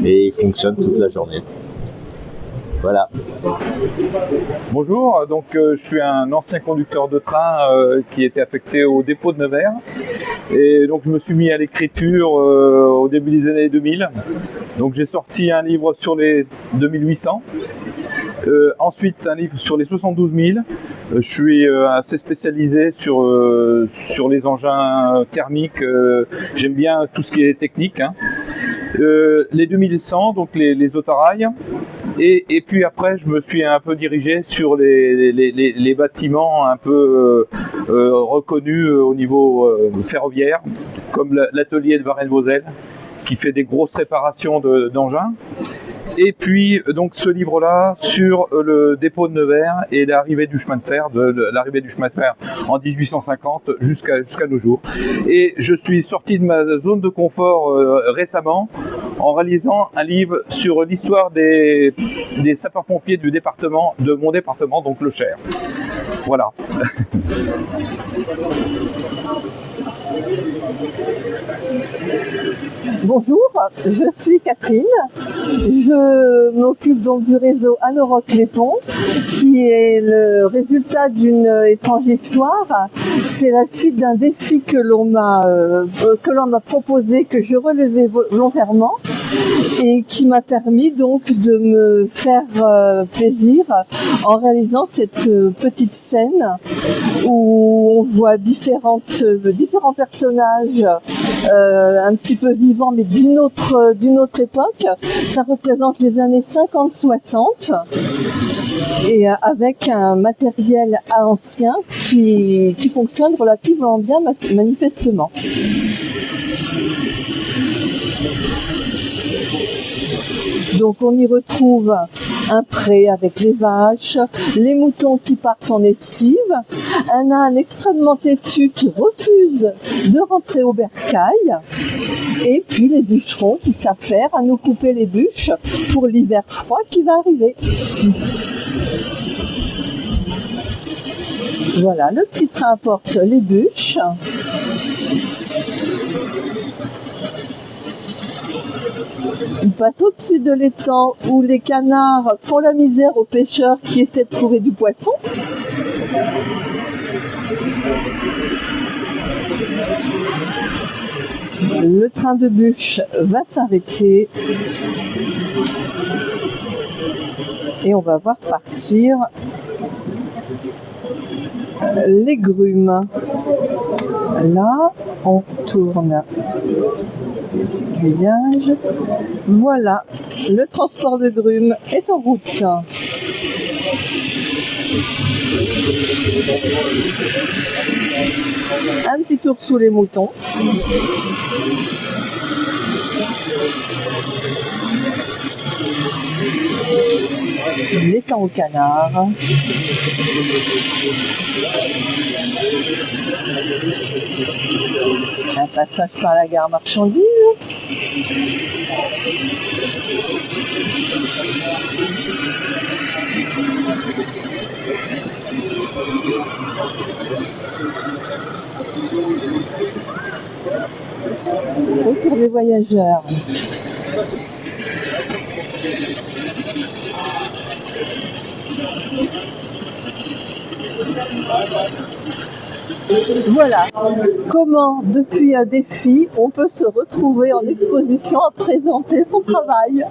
et il fonctionne toute la journée. Voilà. Bonjour, donc je suis un ancien conducteur de train qui était affecté au dépôt de Nevers Et donc je me suis mis à l'écriture au début des années 2000. Donc j'ai sorti un livre sur les 2800. Ensuite un livre sur les 72 000. Je suis assez spécialisé sur les engins thermiques. J'aime bien tout ce qui est technique. Hein. Les 2100, donc les autorails. Et puis après, je me suis un peu dirigé sur les bâtiments un peu reconnus au niveau ferroviaire, comme l'atelier de Varennes-Vauzelles, qui fait des grosses réparations d'engins. Et puis donc ce livre-là sur le dépôt de Nevers et l'arrivée du chemin de fer, l'arrivée du chemin de fer en 1850 jusqu'à nos jours. Et je suis sorti de ma zone de confort récemment en réalisant un livre sur l'histoire des sapeurs-pompiers de mon département, donc le Cher. Voilà. Bonjour, je suis Catherine. Je m'occupe donc du réseau Anoroc-les-Ponts, qui est le résultat d'une étrange histoire. C'est la suite d'un défi que l'on m'a proposé, que je relevais volontairement, et qui m'a permis donc de me faire plaisir en réalisant cette petite scène où on voit différents personnages un petit peu vivants, mais d'une autre époque. Ça représente les années 50-60 et avec un matériel ancien qui fonctionne relativement bien manifestement. Donc on y retrouve un pré avec les vaches, les moutons qui partent en estive, un âne extrêmement têtu qui refuse de rentrer au bercail, et puis les bûcherons qui s'affairent à nous couper les bûches pour l'hiver froid qui va arriver. Voilà, le petit train apporte les bûches. Il passe au-dessus de l'étang où les canards font la misère aux pêcheurs qui essaient de trouver du poisson. Le train de bûche va s'arrêter et on va voir partir les grumes. Là, on tourne les aiguillages. Voilà, le transport de grumes est en route. Un petit tour sous les moutons. L'étang au canard. Un passage par la gare marchandise. Autour des voyageurs. Voilà comment, depuis un défi, on peut se retrouver en exposition à présenter son travail.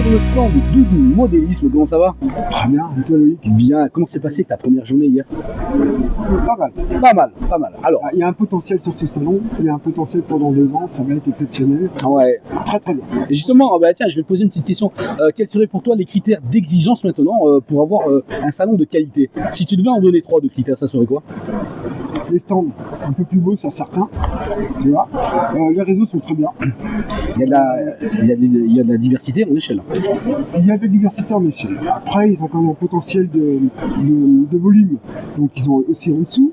sur le stand de Doudou Modélisme. Comment ça va? Très bien, et toi Loïc? Bien. Comment s'est passée ta première journée hier? Pas mal. Pas mal. Alors, il y a un potentiel sur ce salon, il y a un potentiel pendant 2 ans, ça va être exceptionnel. Ouais. Très très bien. Et justement, tiens, je vais te poser une petite question. Quels seraient pour toi les critères d'exigence maintenant pour avoir un salon de qualité? Si tu devais en donner 3 de critères, ça serait quoi? Les stands un peu plus beaux sur certains, tu vois. Les réseaux sont très bien. Il y a de la diversité en échelle. Il y a de la diversité en échelle. Après, ils ont quand même un potentiel de volume, donc ils ont aussi en dessous.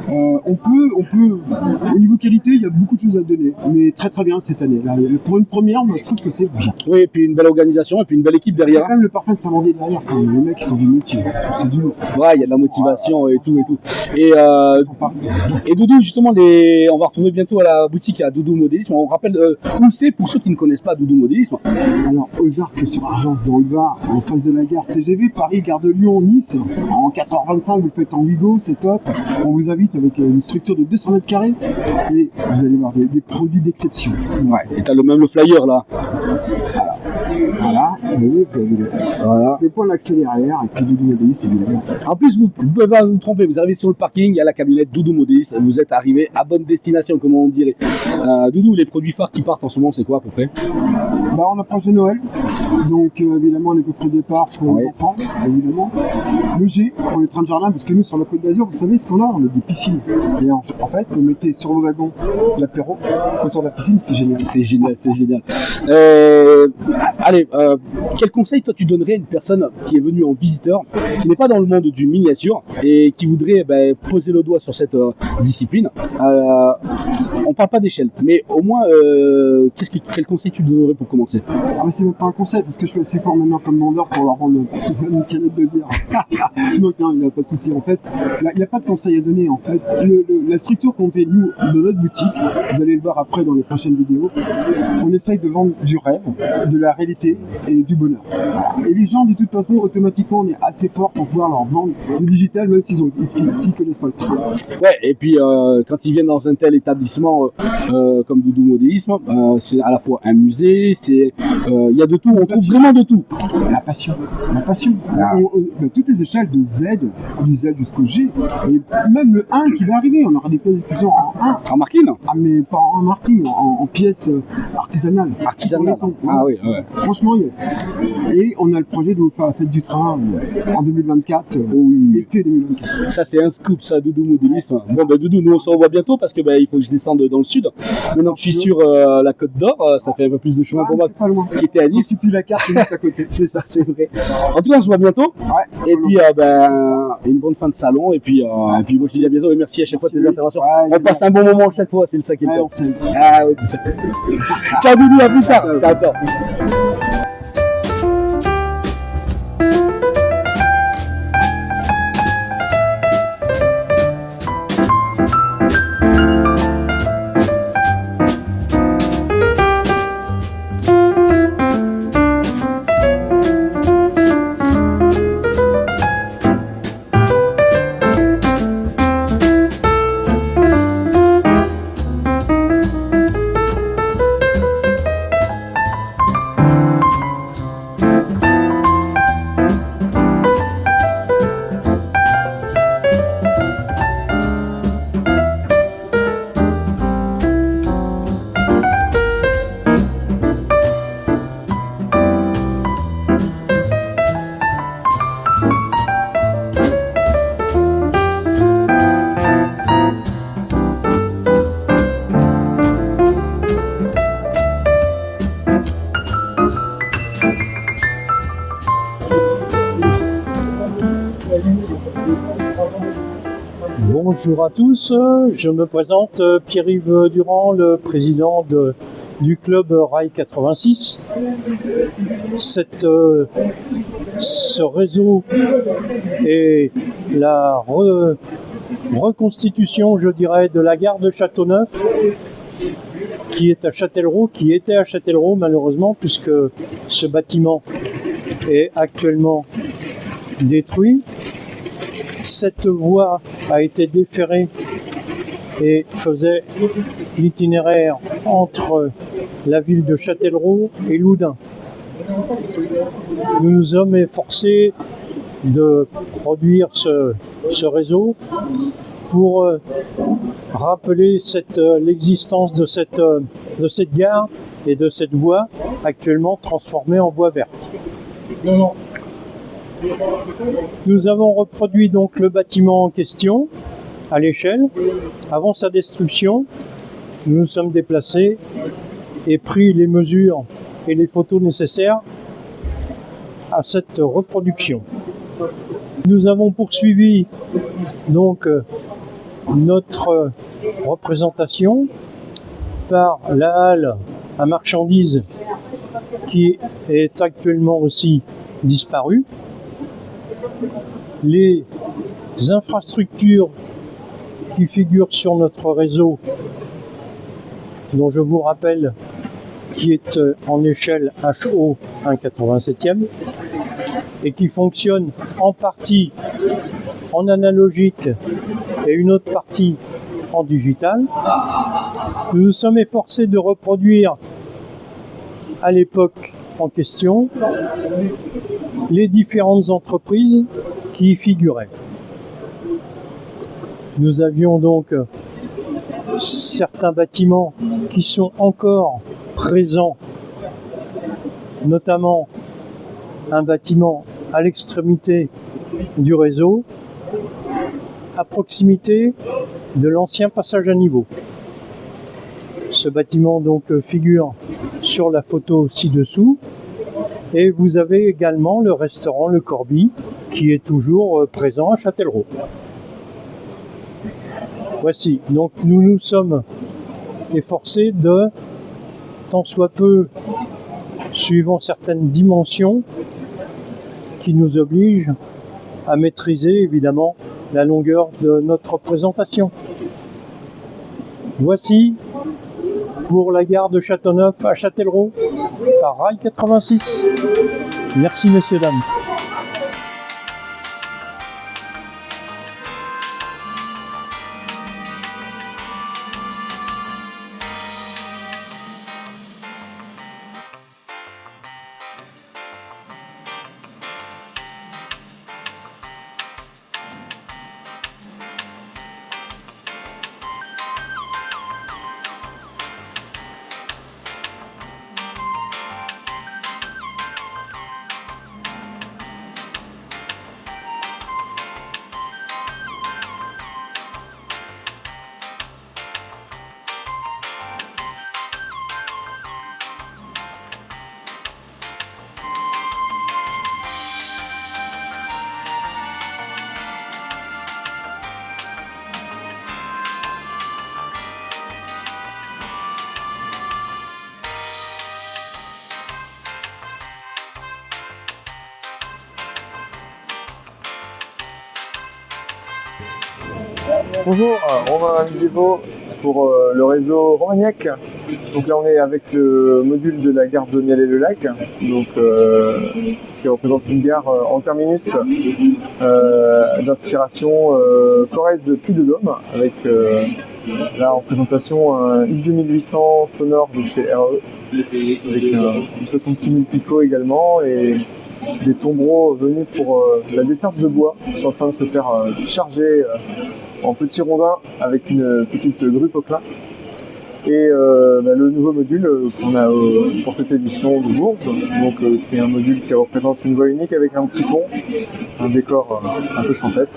On peut, au niveau qualité, il y a beaucoup de choses à donner, mais très très bien cette année. Là, pour une première, moi je trouve que c'est bien. Oui, et puis une belle organisation, et puis une belle équipe derrière. Il y a quand même le parfum de Saint-Mandé derrière, quand même. Les mecs, ils sont du métier, c'est du lourd. Ouais, il y a de la motivation et tout. Et Doudou, justement, on va retrouver bientôt à la boutique à Doudou Modélisme. On rappelle où c'est pour ceux qui ne connaissent pas Doudou Modélisme. Alors, aux Arcs sur Argence dans le Var, en face de la gare TGV, Paris, gare de Lyon, Nice. En 4h25, vous faites en Wigo, c'est top. On vous invite avec une structure de 200 mètres carrés et vous allez voir des produits d'exception. Ouais, et t'as même le flyer là. Voilà, vous avez le point d'accès derrière et puis Doudou Modélisme évidemment. En plus, vous pouvez pas vous tromper, vous arrivez sur le parking, il y a la camionnette Doudou Modélisme, vous êtes arrivé à bonne destination, comme on dirait. Doudou, les produits phares qui partent en ce moment, c'est quoi à peu près? On approche de Noël, donc évidemment les coffrets départ pour les enfants, évidemment. Le G pour les trains de jardin, parce que nous sur la Côte d'Azur, vous savez ce qu'on a? On a des piscines. Et en fait, vous mettez sur vos wagons l'apéro, sur la piscine, c'est génial. C'est génial. Allez, quel conseil toi tu donnerais à une personne qui est venue en visiteur, qui n'est pas dans le monde du miniature et qui voudrait poser le doigt sur cette discipline? On parle pas d'échelle, mais au moins, quel conseil tu donnerais pour commencer? C'est même pas un conseil, parce que je suis assez fort maintenant comme vendeur pour leur vendre une canette de bière. Donc non, il n'y a pas de souci. En fait, il n'y a pas de conseil à donner. En fait, la structure qu'on fait nous de notre boutique, vous allez le voir après dans les prochaines vidéos, on essaye de vendre du rêve, de la réalité et du bonheur. Et les gens, de toute façon, automatiquement, on est assez fort pour pouvoir leur vendre le digital, même s'ils connaissent pas le truc. Ouais, et puis quand ils viennent dans un tel établissement comme Doudou Modélisme, c'est à la fois un musée, il y a de tout, on trouve vraiment de tout. La passion. Toutes les échelles de Z, du Z jusqu'au G, et même le 1 qui va arriver, on aura des pièces d'étudiants en 1. En marquine? Mais pas en marquine, en pièces artisanales. Ah oui. Franchement, et on a le projet de vous faire la fête du train en 2024, été 2024. Ça c'est un scoop, ça, Doudou Modélisme. Bon Doudou, nous on se revoit bientôt parce que il faut que je descende dans le sud. Maintenant que je suis sur la Côte d'Or, ça fait un peu plus de chemin pour moi qui était à Nice. Si plus la carte, c'est juste à côté. C'est ça, c'est vrai. En tout cas, on se voit bientôt. Et puis une bonne fin de salon. Et puis moi je te dis à bientôt et merci à chaque fois de tes interventions. On passe un bon moment à chaque fois, c'est ça qui est le top. Ah ouais, c'est ça. Ciao Doudou, à plus tard. Ciao. Bonjour à tous, je me présente Pierre-Yves Durand, le président du club Rail 86. Ce réseau est la reconstitution, je dirais, de la gare de Châteauneuf, qui était à Châtellerault malheureusement, puisque ce bâtiment est actuellement détruit. Cette voie a été déferrée et faisait l'itinéraire entre la ville de Châtellerault et Loudun. nous nous sommes efforcés de produire ce réseau pour rappeler l'existence de cette gare et de cette voie actuellement transformée en voie verte. Nous avons reproduit donc le bâtiment en question à l'échelle. Avant sa destruction, nous nous sommes déplacés et pris les mesures et les photos nécessaires à cette reproduction. Nous avons poursuivi donc notre représentation par la halle à marchandises qui est actuellement aussi disparue. Les infrastructures qui figurent sur notre réseau, dont je vous rappelle qui est en échelle HO 1/87e et qui fonctionne en partie en analogique et une autre partie en digital. Nous nous sommes efforcés de reproduire à l'époque en question les différentes entreprises qui y figuraient. Nous avions donc certains bâtiments qui sont encore présents, notamment un bâtiment à l'extrémité du réseau, à proximité de l'ancien passage à niveau. Ce bâtiment donc figure sur la photo ci-dessous, et vous avez également le restaurant Le Corby qui est toujours présent à Châtellerault. Voici, donc nous nous sommes efforcés de, tant soit peu, suivant certaines dimensions qui nous obligent à maîtriser évidemment la longueur de notre présentation. Voici pour la gare de Châteauneuf à Châtellerault par Rail 86. Merci messieurs, dames. Bonjour, Romain Dévaux pour le réseau Romagnac. Donc là on est avec le module de la gare de Mialet-le-Lac, donc qui représente une gare en terminus d'inspiration Corrèze Puy-de-Dôme, avec là en présentation un X2800 sonore de chez RE, avec une 66 000 picots également, et des tombereaux venus pour la desserte de bois qui sont en train de se faire charger en petits rondins avec une petite grue Poquelin. Et le nouveau module qu'on a pour cette édition de Bourges, donc qui est un module qui représente une voie unique avec un petit pont, un décor un peu champêtre.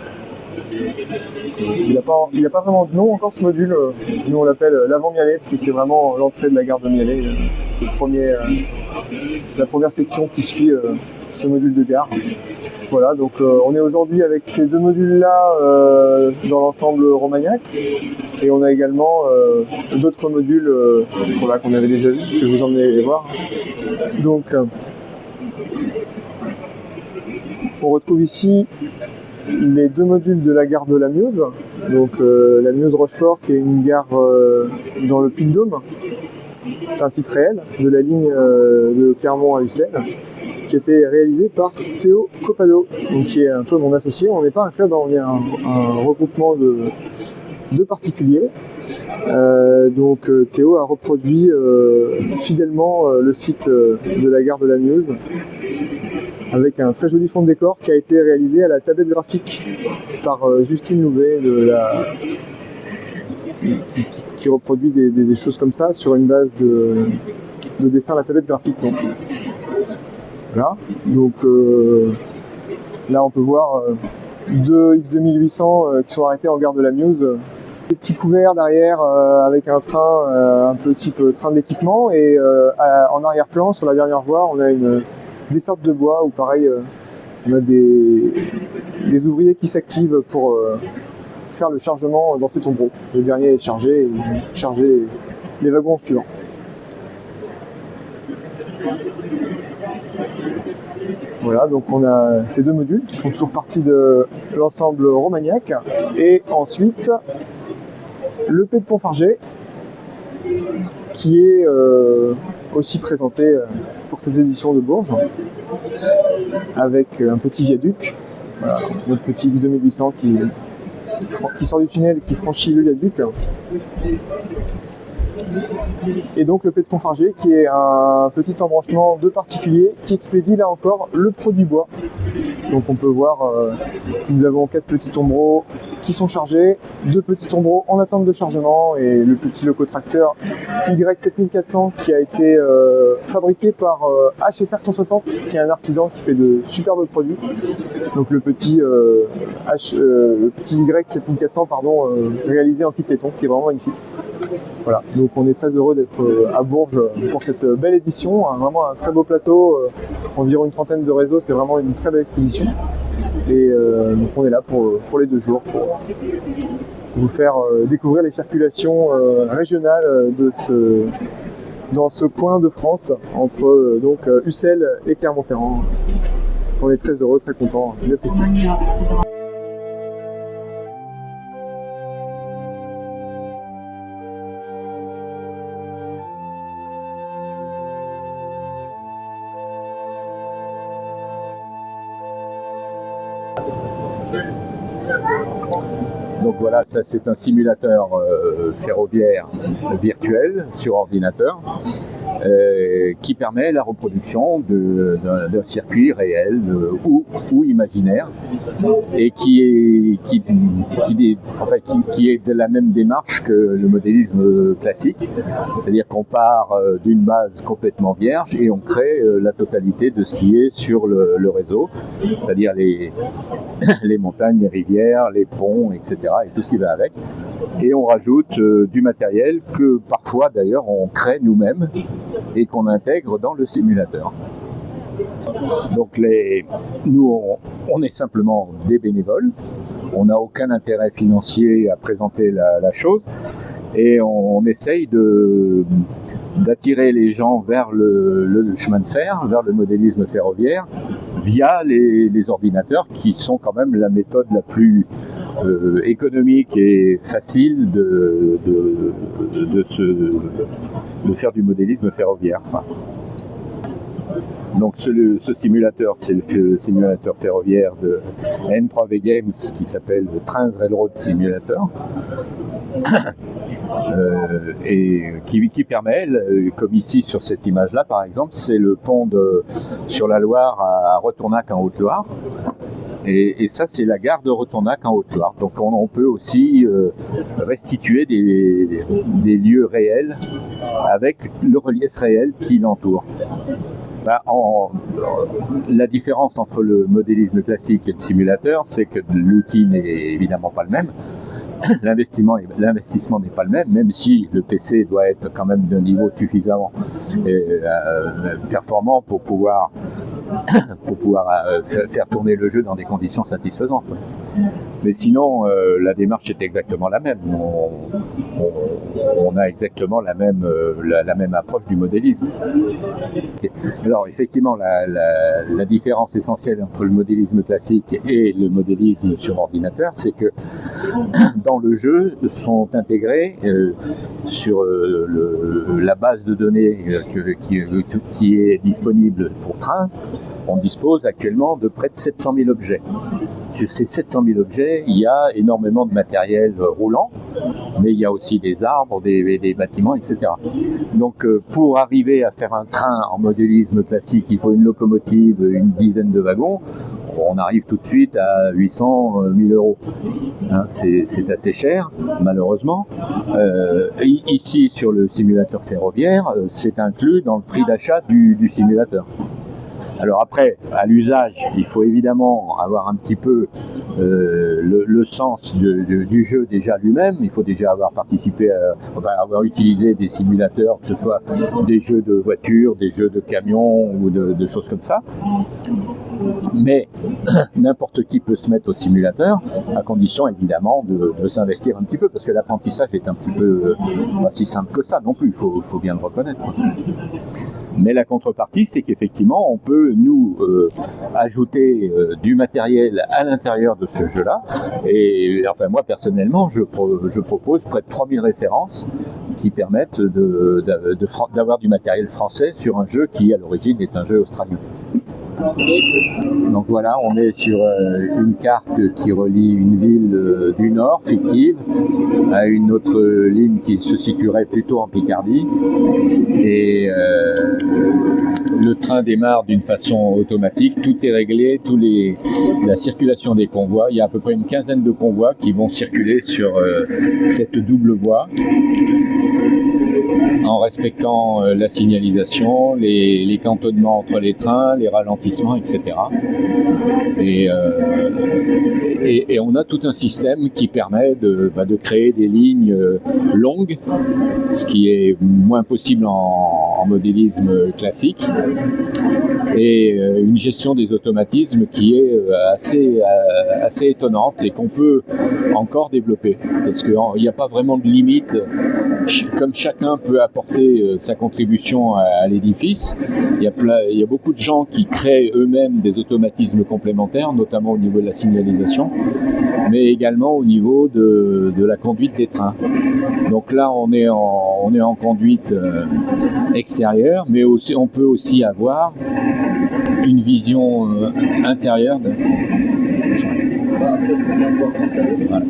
Il n'a pas vraiment de nom encore ce module, nous on l'appelle l'avant-Mialet parce que c'est vraiment l'entrée de la gare de Mialet, la première section qui suit ce module de gare. Voilà, donc on est aujourd'hui avec ces deux modules-là dans l'ensemble Romagnac, et on a également d'autres modules qui sont là, qu'on avait déjà vus. Je vais vous emmener les voir. Donc, on retrouve ici les deux modules de la gare de la Meuse, donc la Meuse-Rochefort, qui est une gare dans le Puy-de-Dôme. C'est un site réel de la ligne de Clermont à Ussel, qui a été réalisé par Théo Copado, donc qui est un peu mon associé. On n'est pas un club, on est un regroupement de particuliers. Donc Théo a reproduit fidèlement le site de la gare de la Meuse avec un très joli fond de décor qui a été réalisé à la tablette graphique par Justine Louvet qui reproduit des choses comme ça sur une base de dessin à la tablette graphique. Donc, voilà. Donc là on peut voir deux X2800 qui sont arrêtés en gare de la Meuse. Des petits couverts derrière avec un train un peu type train d'équipement et en arrière-plan sur la dernière voie on a une desserte de bois où pareil on a des ouvriers qui s'activent pour faire le chargement dans ces tombereaux. Le dernier est chargé et charger les wagons suivants. Voilà, donc on a ces deux modules qui font toujours partie de l'ensemble Romagnac et ensuite le P de Pont-Fargé qui est aussi présenté pour ces éditions de Bourges avec un petit viaduc, voilà, notre petit X2800 qui sort du tunnel et qui franchit le viaduc. Et donc le P de Pont-Fargé qui est un petit embranchement de particuliers qui expédie là encore le produit bois. Donc on peut voir nous avons 4 petits tombereaux qui sont chargés, 2 petits tombereaux en attente de chargement et le petit locotracteur Y7400 qui a été fabriqué par HFR 160 qui est un artisan qui fait de superbes produits. Donc le petit Y7400 réalisé en kit laiton qui est vraiment magnifique. Voilà, donc on est très heureux d'être à Bourges pour cette belle édition, vraiment un très beau plateau, environ une trentaine de réseaux, c'est vraiment une très belle exposition. Et donc on est là pour les 2 jours pour vous faire découvrir les circulations régionales dans ce coin de France entre Ussel et Clermont-Ferrand. On est très heureux, très contents d'être ici. Donc voilà, ça c'est un simulateur ferroviaire virtuel sur ordinateur qui permet la reproduction d'un circuit réel ou imaginaire et qui est de la même démarche que le modélisme classique, c'est-à-dire qu'on part d'une base complètement vierge et on crée la totalité de ce qui est sur le réseau, c'est-à-dire les montagnes, les rivières, les ponts, etc. et tout ce qui va avec. Et on rajoute du matériel que parfois d'ailleurs on crée nous-mêmes et qu'on intègre dans le simulateur. Donc nous on est simplement des bénévoles, on n'a aucun intérêt financier à présenter la chose et on essaye d'attirer les gens vers le chemin de fer, vers le modélisme ferroviaire via les ordinateurs qui sont quand même la méthode la plus économique et facile de faire du modélisme ferroviaire. Donc ce simulateur, c'est le simulateur ferroviaire de N3V Games qui s'appelle le Trains Railroad Simulator et qui permet, comme ici sur cette image-là par exemple, c'est le pont sur la Loire à Retournac en Haute-Loire. Et ça, c'est la gare de Retournac en Haute-Loire. Donc on peut aussi restituer des lieux réels avec le relief réel qui l'entoure. La différence entre le modélisme classique et le simulateur, c'est que l'outil n'est évidemment pas le même. L'investissement n'est pas le même si le PC doit être quand même d'un niveau suffisamment performant pour pouvoir faire tourner le jeu dans des conditions satisfaisantes. Mais sinon, la démarche est exactement la même. On a exactement la même approche du modélisme. Alors effectivement, la différence essentielle entre le modélisme classique et le modélisme sur ordinateur, c'est que dans le jeu sont intégrés sur la base de données qui est disponible pour Trains, on dispose actuellement de près de 700 000 objets. sur ces 700 000 objets, il y a énormément de matériel roulant, mais il y a aussi des arbres, des bâtiments, etc. Donc pour arriver à faire un train en modélisme classique, il faut une locomotive, une dizaine de wagons. On arrive tout de suite à 800 000 euros. Hein, c'est assez cher, malheureusement. Ici, sur le simulateur ferroviaire, c'est inclus dans le prix d'achat du simulateur. Alors après, à l'usage, il faut évidemment avoir un petit peu le sens du jeu déjà lui-même. Il faut déjà avoir participé, avoir utilisé des simulateurs, que ce soit des jeux de voitures, des jeux de camions ou de choses comme ça. Mais n'importe qui peut se mettre au simulateur, à condition évidemment de s'investir un petit peu, parce que l'apprentissage est un petit peu pas si simple que ça non plus, il faut bien le reconnaître. Mais la contrepartie, c'est qu'effectivement, on peut nous ajouter du matériel à l'intérieur de ce jeu-là. Et enfin, moi personnellement, je propose près de 3000 références qui permettent d'avoir du matériel français sur un jeu qui, à l'origine, est un jeu australien. Donc voilà, on est sur une carte qui relie une ville du nord, fictive, à une autre ligne qui se situerait plutôt en Picardie. Et le train démarre d'une façon automatique, tout est réglé, la circulation des convois. Il y a à peu près une quinzaine de convois qui vont circuler sur cette double voie, en respectant la signalisation, les cantonnements entre les trains, les ralentissements, etc. Et on a tout un système qui permet de créer des lignes longues, ce qui est moins possible en modélisme classique, et une gestion des automatismes qui est assez étonnante et qu'on peut encore développer, parce qu'il n'y a pas vraiment de limite. Comme chacun peut apporter sa contribution à l'édifice, il y a beaucoup de gens qui créent eux-mêmes des automatismes complémentaires, notamment au niveau de la signalisation, mais également au niveau de la conduite des trains. Donc là, on est en conduite extérieure, mais aussi, on peut aussi avoir une vision intérieure. Voilà.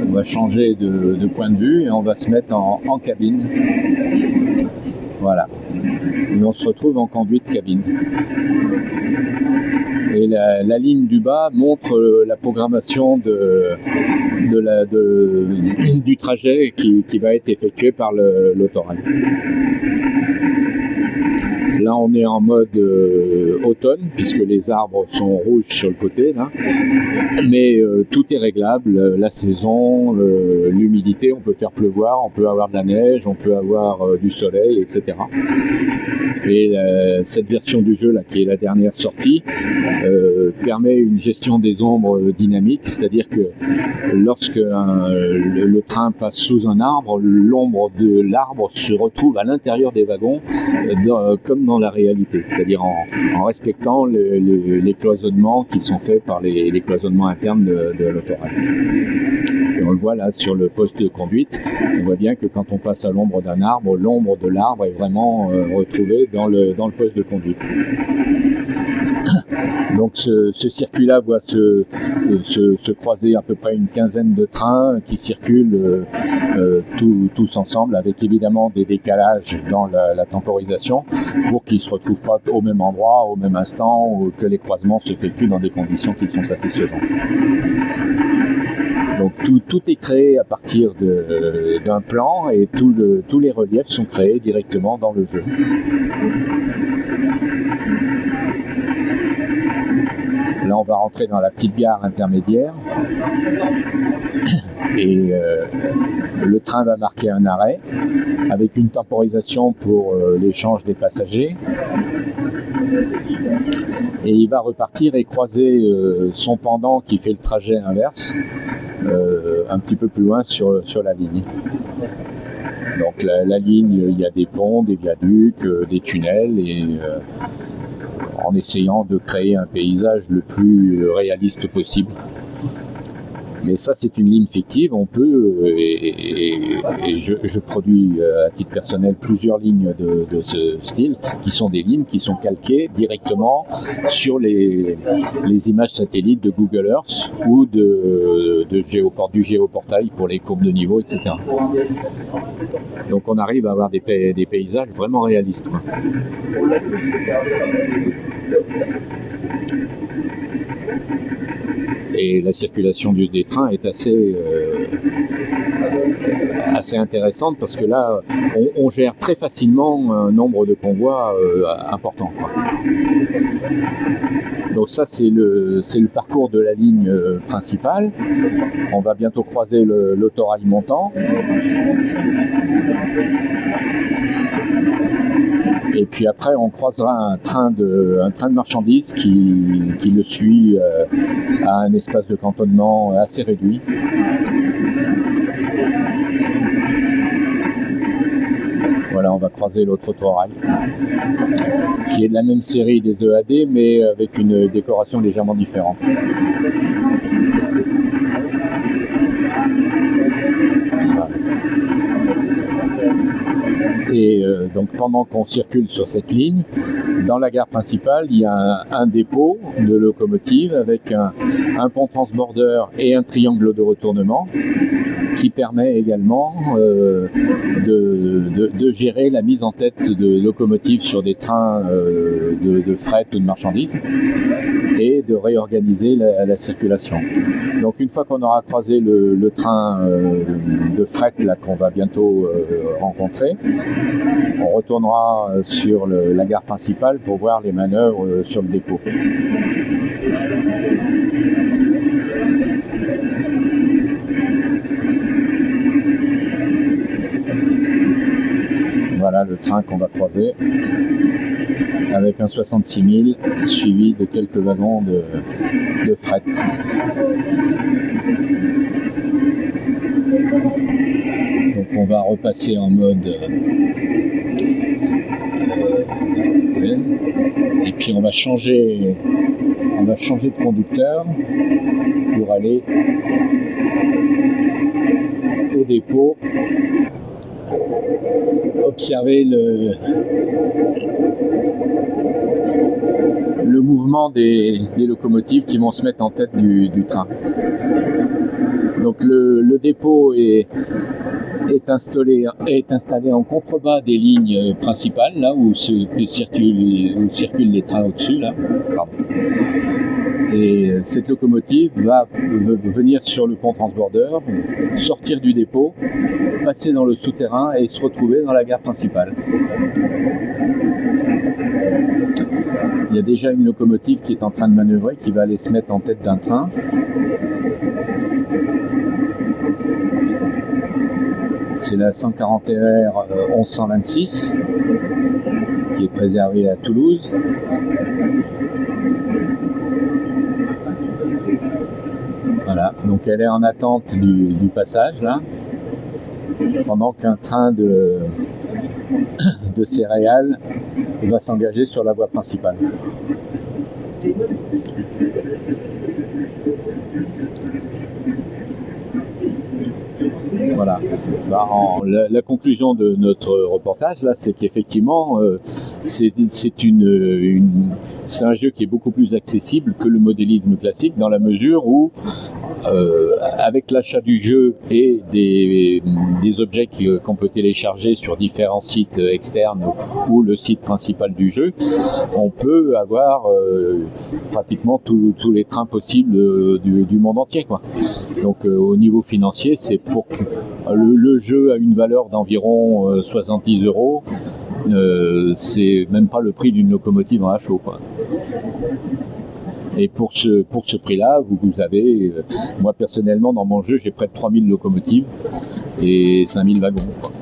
On va changer de point de vue et on va se mettre en cabine. Voilà. Et on se retrouve en conduite cabine. Et la ligne du bas montre la programmation du trajet qui va être effectué par l'autorail. Là, on est en mode automne, puisque les arbres sont rouges sur le côté, là. Mais tout est réglable, la saison, l'humidité, on peut faire pleuvoir, on peut avoir de la neige, on peut avoir du soleil, etc. Et cette version du jeu, là, qui est la dernière sortie, permet une gestion des ombres dynamique, c'est-à-dire que lorsque le train passe sous un arbre, l'ombre de l'arbre se retrouve à l'intérieur des wagons, comme dans la réalité, c'est-à-dire en respectant les cloisonnements qui sont faits par les cloisonnements internes de l'autorail. Et on le voit là sur le poste de conduite, on voit bien que quand on passe à l'ombre d'un arbre, l'ombre de l'arbre est vraiment retrouvée dans le poste de conduite. Donc ce circuit-là voit se croiser à peu près une quinzaine de trains qui circulent tous ensemble, avec évidemment des décalages dans la temporisation pour qu'ils ne se retrouvent pas au même endroit, au même instant, ou que les croisements s'effectuent dans des conditions qui sont satisfaisantes. Donc tout est créé à partir d'un plan et tous les reliefs sont créés directement dans le jeu. Là, on va rentrer dans la petite gare intermédiaire et le train va marquer un arrêt avec une temporisation pour l'échange des passagers. Et il va repartir et croiser son pendant qui fait le trajet inverse un petit peu plus loin sur la ligne. Donc la ligne, il y a des ponts, des viaducs, des tunnels et en essayant de créer un paysage le plus réaliste possible. Mais ça, c'est une ligne fictive. On peut, et je produis à titre personnel plusieurs lignes de ce style, qui sont des lignes qui sont calquées directement sur les images satellites de Google Earth ou du géoportail pour les courbes de niveau, etc. Donc on arrive à avoir des paysages vraiment réalistes, quoi. Et la circulation des trains est assez intéressante parce que là, on gère très facilement un nombre de convois important, quoi. Donc ça, c'est le parcours de la ligne principale. On va bientôt croiser l'autorail montant. Et puis après, on croisera un train de marchandises qui le suit à un espace de cantonnement assez réduit. Voilà, on va croiser l'autre autorail, qui est de la même série des EAD, mais avec une décoration légèrement différente. Voilà. Et donc pendant qu'on circule sur cette ligne, dans la gare principale, il y a un dépôt de locomotives avec un pont transborder et un triangle de retournement qui permet également de gérer la mise en tête de locomotives sur des trains de fret ou de marchandises et de réorganiser la circulation. Donc une fois qu'on aura croisé le train de fret là qu'on va bientôt rencontrer, on retournera sur la gare principale pour voir les manœuvres sur le dépôt. Voilà le train qu'on va croiser avec un 66 000 suivi de quelques wagons de fret. Donc on va repasser en mode et puis on va changer de conducteur pour aller au dépôt, observer le mouvement des locomotives qui vont se mettre en tête du train. Donc le dépôt est installé en contrebas des lignes principales, là où circulent les trains au-dessus, là. Pardon. Et cette locomotive va venir sur le pont transborder, sortir du dépôt, passer dans le souterrain et se retrouver dans la gare principale. Il y a déjà une locomotive qui est en train de manœuvrer, qui va aller se mettre en tête d'un train. C'est la 141 R 1126 qui est préservée à Toulouse. Voilà, donc elle est en attente du passage là, pendant qu'un train de céréales va s'engager sur la voie principale. Voilà. La conclusion de notre reportage là, c'est qu'effectivement, c'est un jeu qui est beaucoup plus accessible que le modélisme classique dans la mesure où, avec l'achat du jeu et des objets qu'on peut télécharger sur différents sites externes ou le site principal du jeu, on peut avoir pratiquement tous les trains possibles du monde entier, quoi. Donc au niveau financier, c'est pour que le jeu a une valeur d'environ 70 €. C'est même pas le prix d'une locomotive en HO, quoi. Et pour ce prix-là, vous avez, moi personnellement dans mon jeu, j'ai près de 3000 locomotives et 5000 wagons, quoi.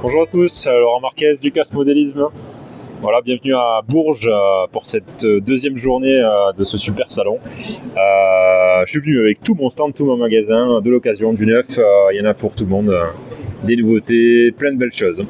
Bonjour à tous, Laurent Marquez du CAS Modélisme. Voilà, bienvenue à Bourges pour cette deuxième journée de ce super salon. Je suis venu avec tout mon stand, tout mon magasin, de l'occasion, du neuf, il y en a pour tout le monde, des nouveautés, plein de belles choses.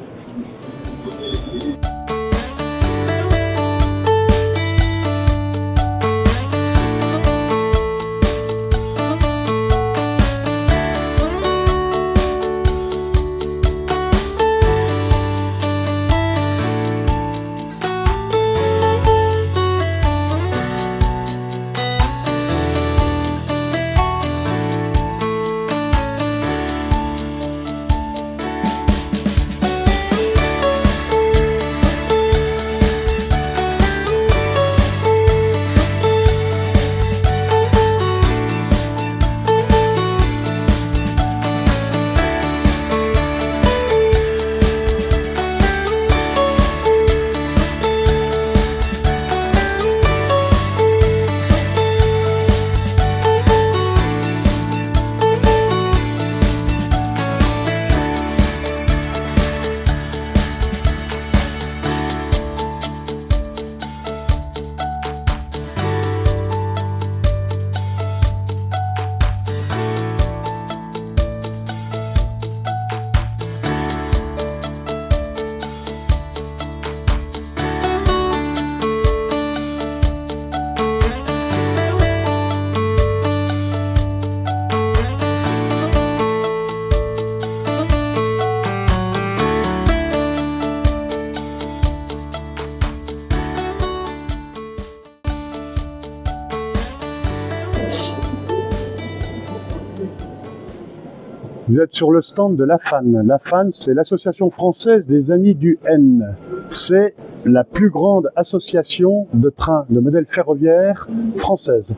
Vous êtes sur le stand de l'AFAN. L'AFAN, c'est l'Association française des Amis du N. C'est la plus grande association de trains, de modèles ferroviaires française.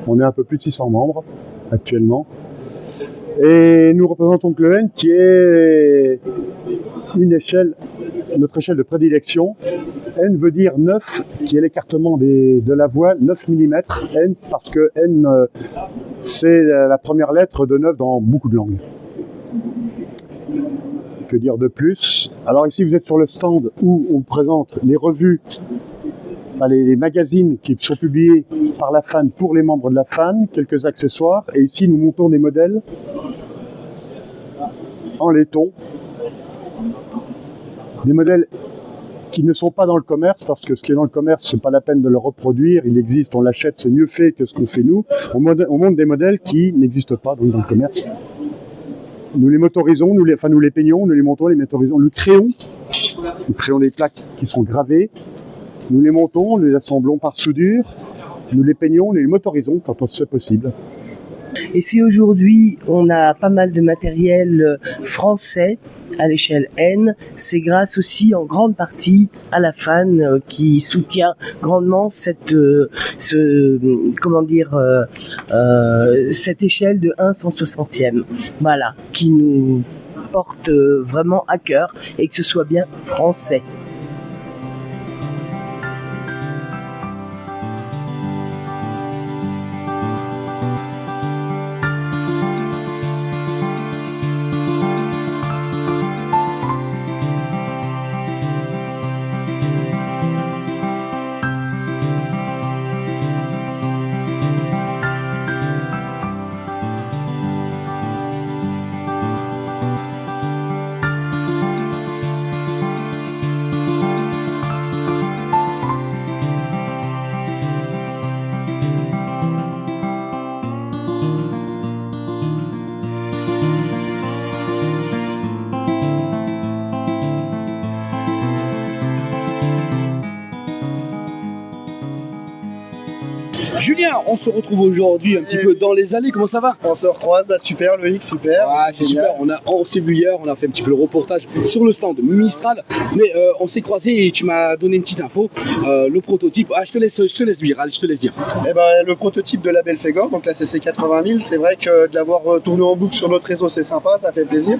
On est un peu plus de 600 membres actuellement. Et nous représentons le N qui est une échelle, notre échelle de prédilection. N veut dire 9, qui est l'écartement de la voile, 9 mm. N, parce que N, c'est la première lettre de 9 dans beaucoup de langues. Que dire de plus? Alors ici, vous êtes sur le stand où on présente les revues, les magazines qui sont publiés par la FAN pour les membres de la FAN, quelques accessoires. Et ici, nous montons des modèles en laiton. Des modèles qui ne sont pas dans le commerce, parce que ce qui est dans le commerce, c'est pas la peine de le reproduire. Il existe, on l'achète, c'est mieux fait que ce qu'on fait nous. On monte des modèles qui n'existent pas donc, dans le commerce. Nous les motorisons, nous les peignons, nous les montons, les motorisons, nous créons des plaques qui sont gravées, nous les montons, nous les assemblons par soudure, nous les peignons, nous les motorisons quand c'est possible. Et si aujourd'hui on a pas mal de matériel français à l'échelle N, c'est grâce aussi en grande partie à la FAN qui soutient grandement cette échelle de 1/160e, voilà, qui nous porte vraiment à cœur et que ce soit bien français. Julien, on se retrouve aujourd'hui un petit peu dans les allées, comment ça va? On se recroise, super Loïc, super. Ouais, c'est super, on s'est vu hier, on a fait un petit peu le reportage sur le stand Mistral, mais on s'est croisé et tu m'as donné une petite info, le prototype, je te laisse dire, allez, je te laisse dire. Eh ben, le prototype de la Belphégor, donc la CC 80 000, c'est vrai que de l'avoir tourné en boucle sur notre réseau, c'est sympa, ça fait plaisir,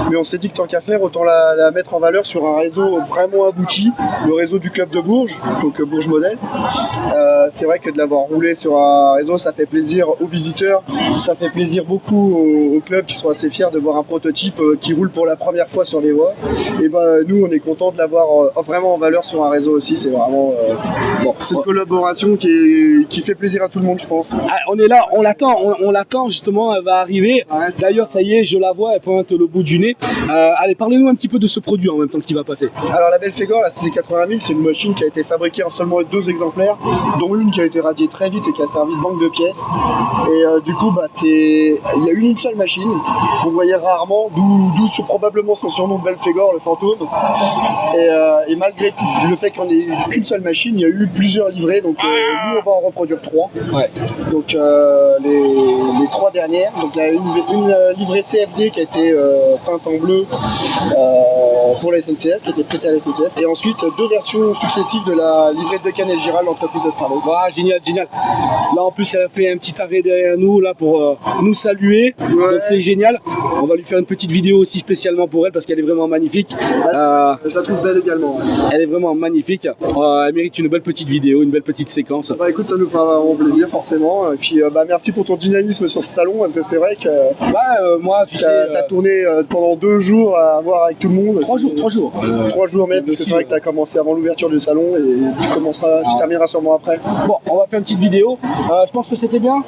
mais on s'est dit que tant qu'à faire, autant la mettre en valeur sur un réseau vraiment abouti, le réseau du club de Bourges, donc Bourges Modèle. C'est vrai que de l'avoir roulé s'intégrer sur un réseau, ça fait plaisir aux visiteurs, ça fait plaisir beaucoup aux clubs qui sont assez fiers de voir un prototype qui roule pour la première fois sur les voies. Et nous, on est content de l'avoir vraiment en valeur sur un réseau aussi. C'est vraiment c'est une collaboration qui fait plaisir à tout le monde, je pense. Ah, on est là, on l'attend justement, elle va arriver. D'ailleurs, ça y est, je la vois, elle pointe le bout du nez. Allez, parlez-nous un petit peu de ce produit en même temps qui va passer. Alors la Belphégor, la CC80 000, c'est une machine qui a été fabriquée en seulement 2 exemplaires, dont une qui a été radiée très vite et qui a servi de banque de pièces. Et du coup, il y a une seule machine qu'on voyait rarement, d'où probablement son surnom de Belphégor, le fantôme. Et malgré le fait qu'on ait qu'une seule machine, il y a eu plusieurs livrets. Donc nous, on va en reproduire 3. Ouais. Donc les 3 dernières. Donc il y a une livrée CFD qui a été peinte en bleu pour la SNCF, qui a été prêtée à la SNCF. Et ensuite 2 versions successives de la livrée de Canet Giral, l'entreprise de travaux. Ah, génial, génial. Là en plus elle a fait un petit arrêt derrière nous là pour nous saluer. Ouais. Donc c'est génial. On va lui faire une petite vidéo aussi spécialement pour elle parce qu'elle est vraiment magnifique. Je la trouve belle également. Elle est vraiment magnifique. Elle mérite une belle petite vidéo, une belle petite séquence. Écoute, ça nous fera vraiment plaisir forcément. Et puis merci pour ton dynamisme sur ce salon parce que c'est vrai que moi tu sais, t'as tourné pendant 2 jours à voir avec tout le monde. 3 jours. 3 jours même parce que c'est vrai que t'as commencé avant l'ouverture du salon et tu termineras sûrement après. Bon, on va faire une petite vidéo. Je pense que c'était bien.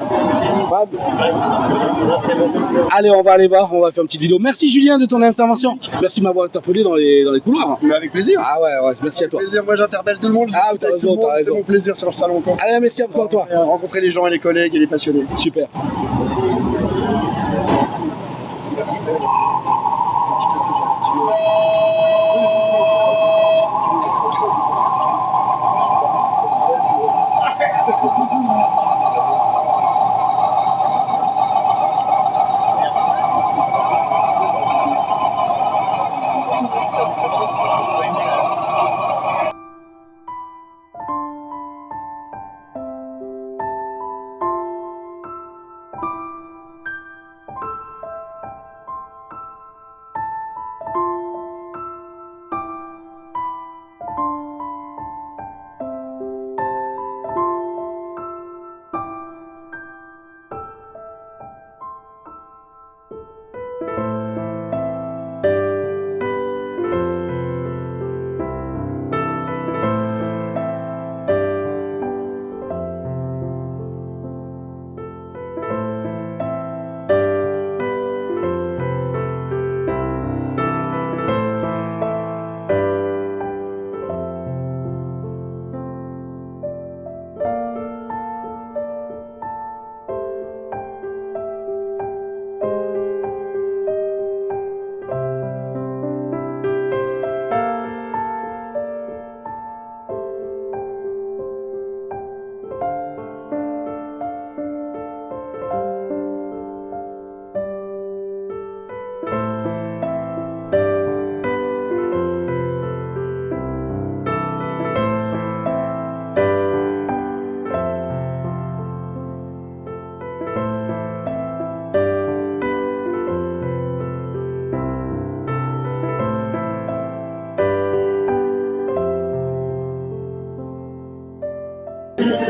Allez, on va aller voir, on va faire une petite vidéo. Merci Julien de ton intervention. Merci de m'avoir interpellé dans les couloirs. Mais avec plaisir. Ah ouais, merci à toi. Plaisir. Moi j'interpelle tout le monde, je discute avec tout le monde, c'est mon plaisir sur le salon. Allez, merci encore à toi. Rencontrer les gens et les collègues et les passionnés. Super.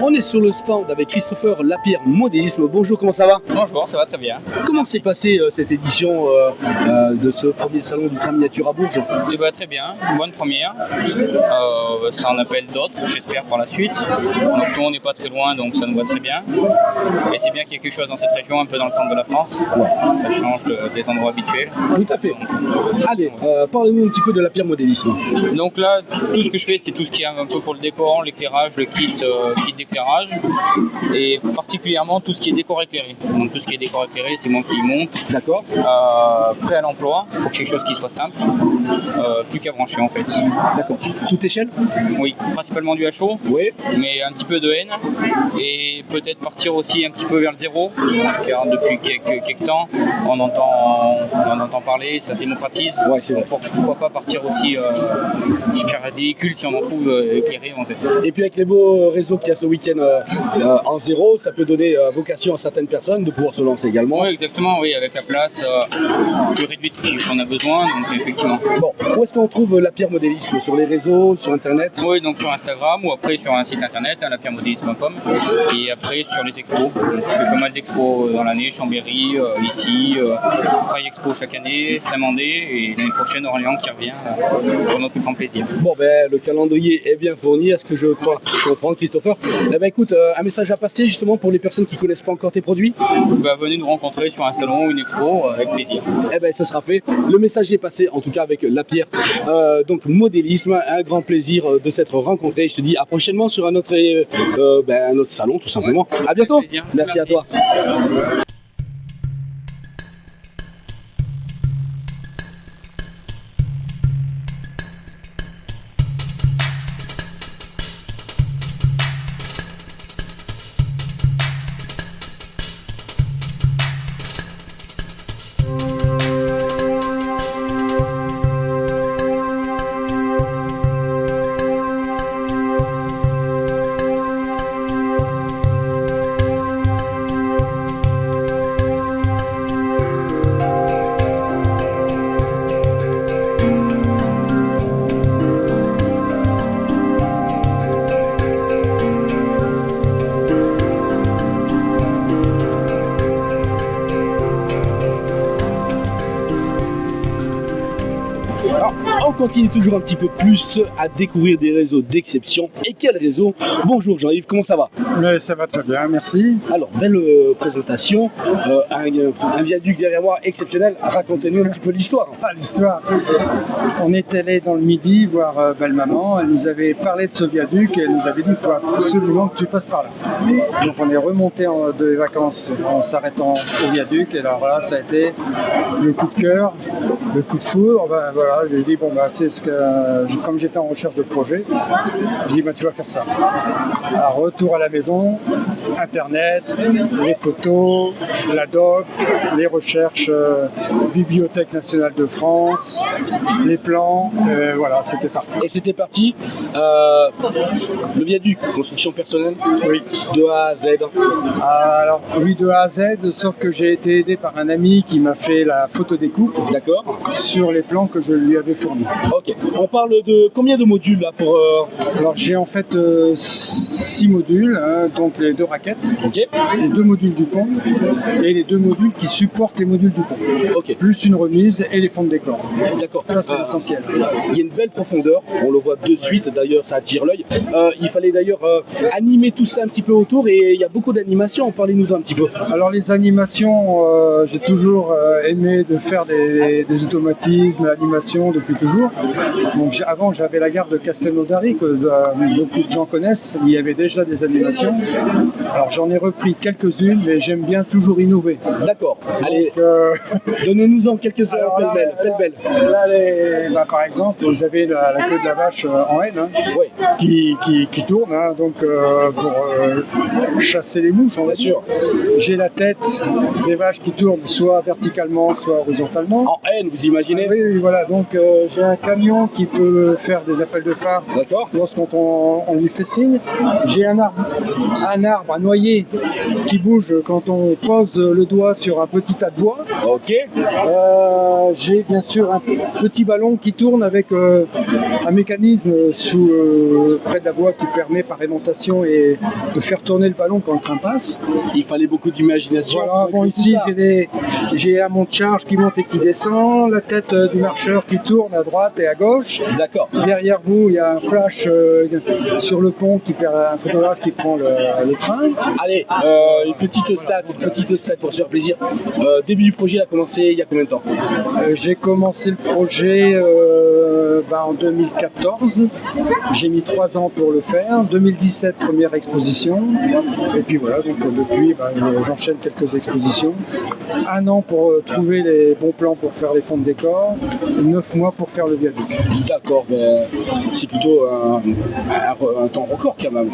On est sur le stand avec Christopher Lapierre Modélisme. Bonjour, comment ça va? Bonjour, ça va très bien. Comment s'est passée cette édition de ce premier salon du train miniature à Bourges? Eh ben, très bien, une bonne première. Ça en appelle d'autres, j'espère, par la suite. Donc nous, on n'est pas très loin, donc ça nous va très bien. Et c'est bien qu'il y ait quelque chose dans cette région, un peu dans le centre de la France. Ouais. Ça change des endroits habituels. Tout à fait. Donc, allez, parlez-nous un petit peu de Lapierre Modélisme. Donc là, tout ce que je fais, c'est tout ce qui est un peu pour le décor, l'éclairage, le kit d'éclairage, et particulièrement tout ce qui est décor éclairé. Donc tout ce qui est décor éclairé, c'est moi qui monte. D'accord. Prêt à l'emploi, il faut quelque chose qui soit simple, plus qu'à brancher en fait. D'accord. Toute échelle? Oui, principalement du HO, oui, mais un petit peu de N, et peut-être partir aussi un petit peu vers le zéro, car depuis quelques temps, on en entend parler, ça se démocratise. Ouais, c'est vrai. Pourquoi pas partir aussi faire des véhicules si on en trouve éclairés en fait. Et puis avec les beaux réseaux qu'il y a ce week-end chaîne en zéro, ça peut donner vocation à certaines personnes de pouvoir se lancer également. Oui, exactement, oui, avec la place plus réduite qu'on a besoin, donc effectivement. Bon, où est-ce qu'on trouve Lapierre Modélisme? Sur les réseaux, sur internet? Oui, donc sur Instagram ou après sur un site internet, lapierremodélisme.com, et après sur les expos. Donc, je fais pas mal d'expos dans l'année, Chambéry, ici, Praille Expo chaque année, Saint-Mandé, et l'année prochaine Orléans qui revient pour notre plus grand plaisir. Bon, ben le calendrier est bien fourni, est-ce que je crois comprendre, Christopher? Eh ben écoute, un message à passer justement pour les personnes qui connaissent pas encore tes produits? Bah, venez nous rencontrer sur un salon ou une expo avec plaisir. Eh ben ça sera fait. Le message est passé, en tout cas avec Lapierre. Donc modélisme, un grand plaisir de s'être rencontrés. Je te dis à prochainement sur un autre salon tout simplement. Ouais, à bientôt. Merci à toi. On continue toujours un petit peu plus à découvrir des réseaux d'exception. Et quel réseau? Bonjour Jean-Yves, comment ça va? Ça va très bien, merci. Alors, belle présentation, un viaduc derrière moi exceptionnel. Racontez-nous un petit peu l'histoire. L'histoire. On est allé dans le Midi voir belle-maman, elle nous avait parlé de ce viaduc et elle nous avait dit qu'il faut absolument que tu passes par là. Donc on est remonté de vacances en s'arrêtant au viaduc et alors voilà, ça a été le coup de cœur, le coup de foudre. Voilà, j'ai dit c'est ce que, comme j'étais en recherche de projet, j'ai dit tu vas faire ça. Alors, retour à la maison, internet, les photos, la doc, les recherches, Bibliothèque nationale de France, les plans, voilà, c'était parti. Et c'était parti. Le viaduc, construction personnelle? Oui. De A à Z? Alors oui, de A à Z, sauf que j'ai été aidé par un ami qui m'a fait la photo découpe. D'accord. Sur les plans que je lui avais fournis. Ok, on parle de combien de modules là pour... Alors j'ai en fait 6 modules, donc les 2 raquettes, okay. Les 2 modules du pont et les 2 modules qui supportent les modules du pont. Okay. Plus une remise et les fonds de décor. D'accord. Ça c'est l'essentiel. Il y a une belle profondeur, on le voit de suite, d'ailleurs ça attire l'œil. Il fallait d'ailleurs animer tout ça un petit peu autour et il y a beaucoup d'animations, parlez-nous un petit peu. Alors les animations, j'ai toujours aimé de faire des automatismes, l'animation depuis toujours. Donc avant j'avais la gare de Castelnaudary que beaucoup de gens connaissent, il y avait déjà des animations. Alors j'en ai repris quelques-unes mais j'aime bien toujours innover. D'accord, allez, donnez-nous-en quelques-uns pêle-mêle. Là, par exemple, vous avez la queue de la vache en haine oui. qui tourne donc, pour chasser les mouches, on va dire. J'ai la tête des vaches qui tournent soit verticalement, soit horizontalement. En haine, vous imaginez? Oui, voilà. Donc j'ai un camion qui peut faire des appels de phare lorsqu'on lui fait signe. J'ai un arbre, un noyer qui bouge quand on pose le doigt sur un petit tas de bois. Ok. J'ai bien sûr un petit ballon qui tourne avec un mécanisme près de la voie qui permet par aimantation et de faire tourner le ballon quand le train passe. Il fallait beaucoup d'imagination. Voilà, bon, ici j'ai un monte charge qui monte et qui descend, la tête du marcheur qui tourne à droite et à gauche. D'accord. Derrière vous, il y a un flash sur le pont un photographe qui prend le train. Allez, une petite stat pour se faire plaisir. Début du projet a commencé il y a combien de temps? J'ai commencé le projet en 2014. J'ai mis 3 ans pour le faire. 2017, première exposition. Et puis voilà, donc depuis, j'enchaîne quelques expositions. 1 an pour trouver les bons plans pour faire les fonds de décor. 9 mois pour faire le viaduc. D'accord, c'est plutôt un temps record quand même.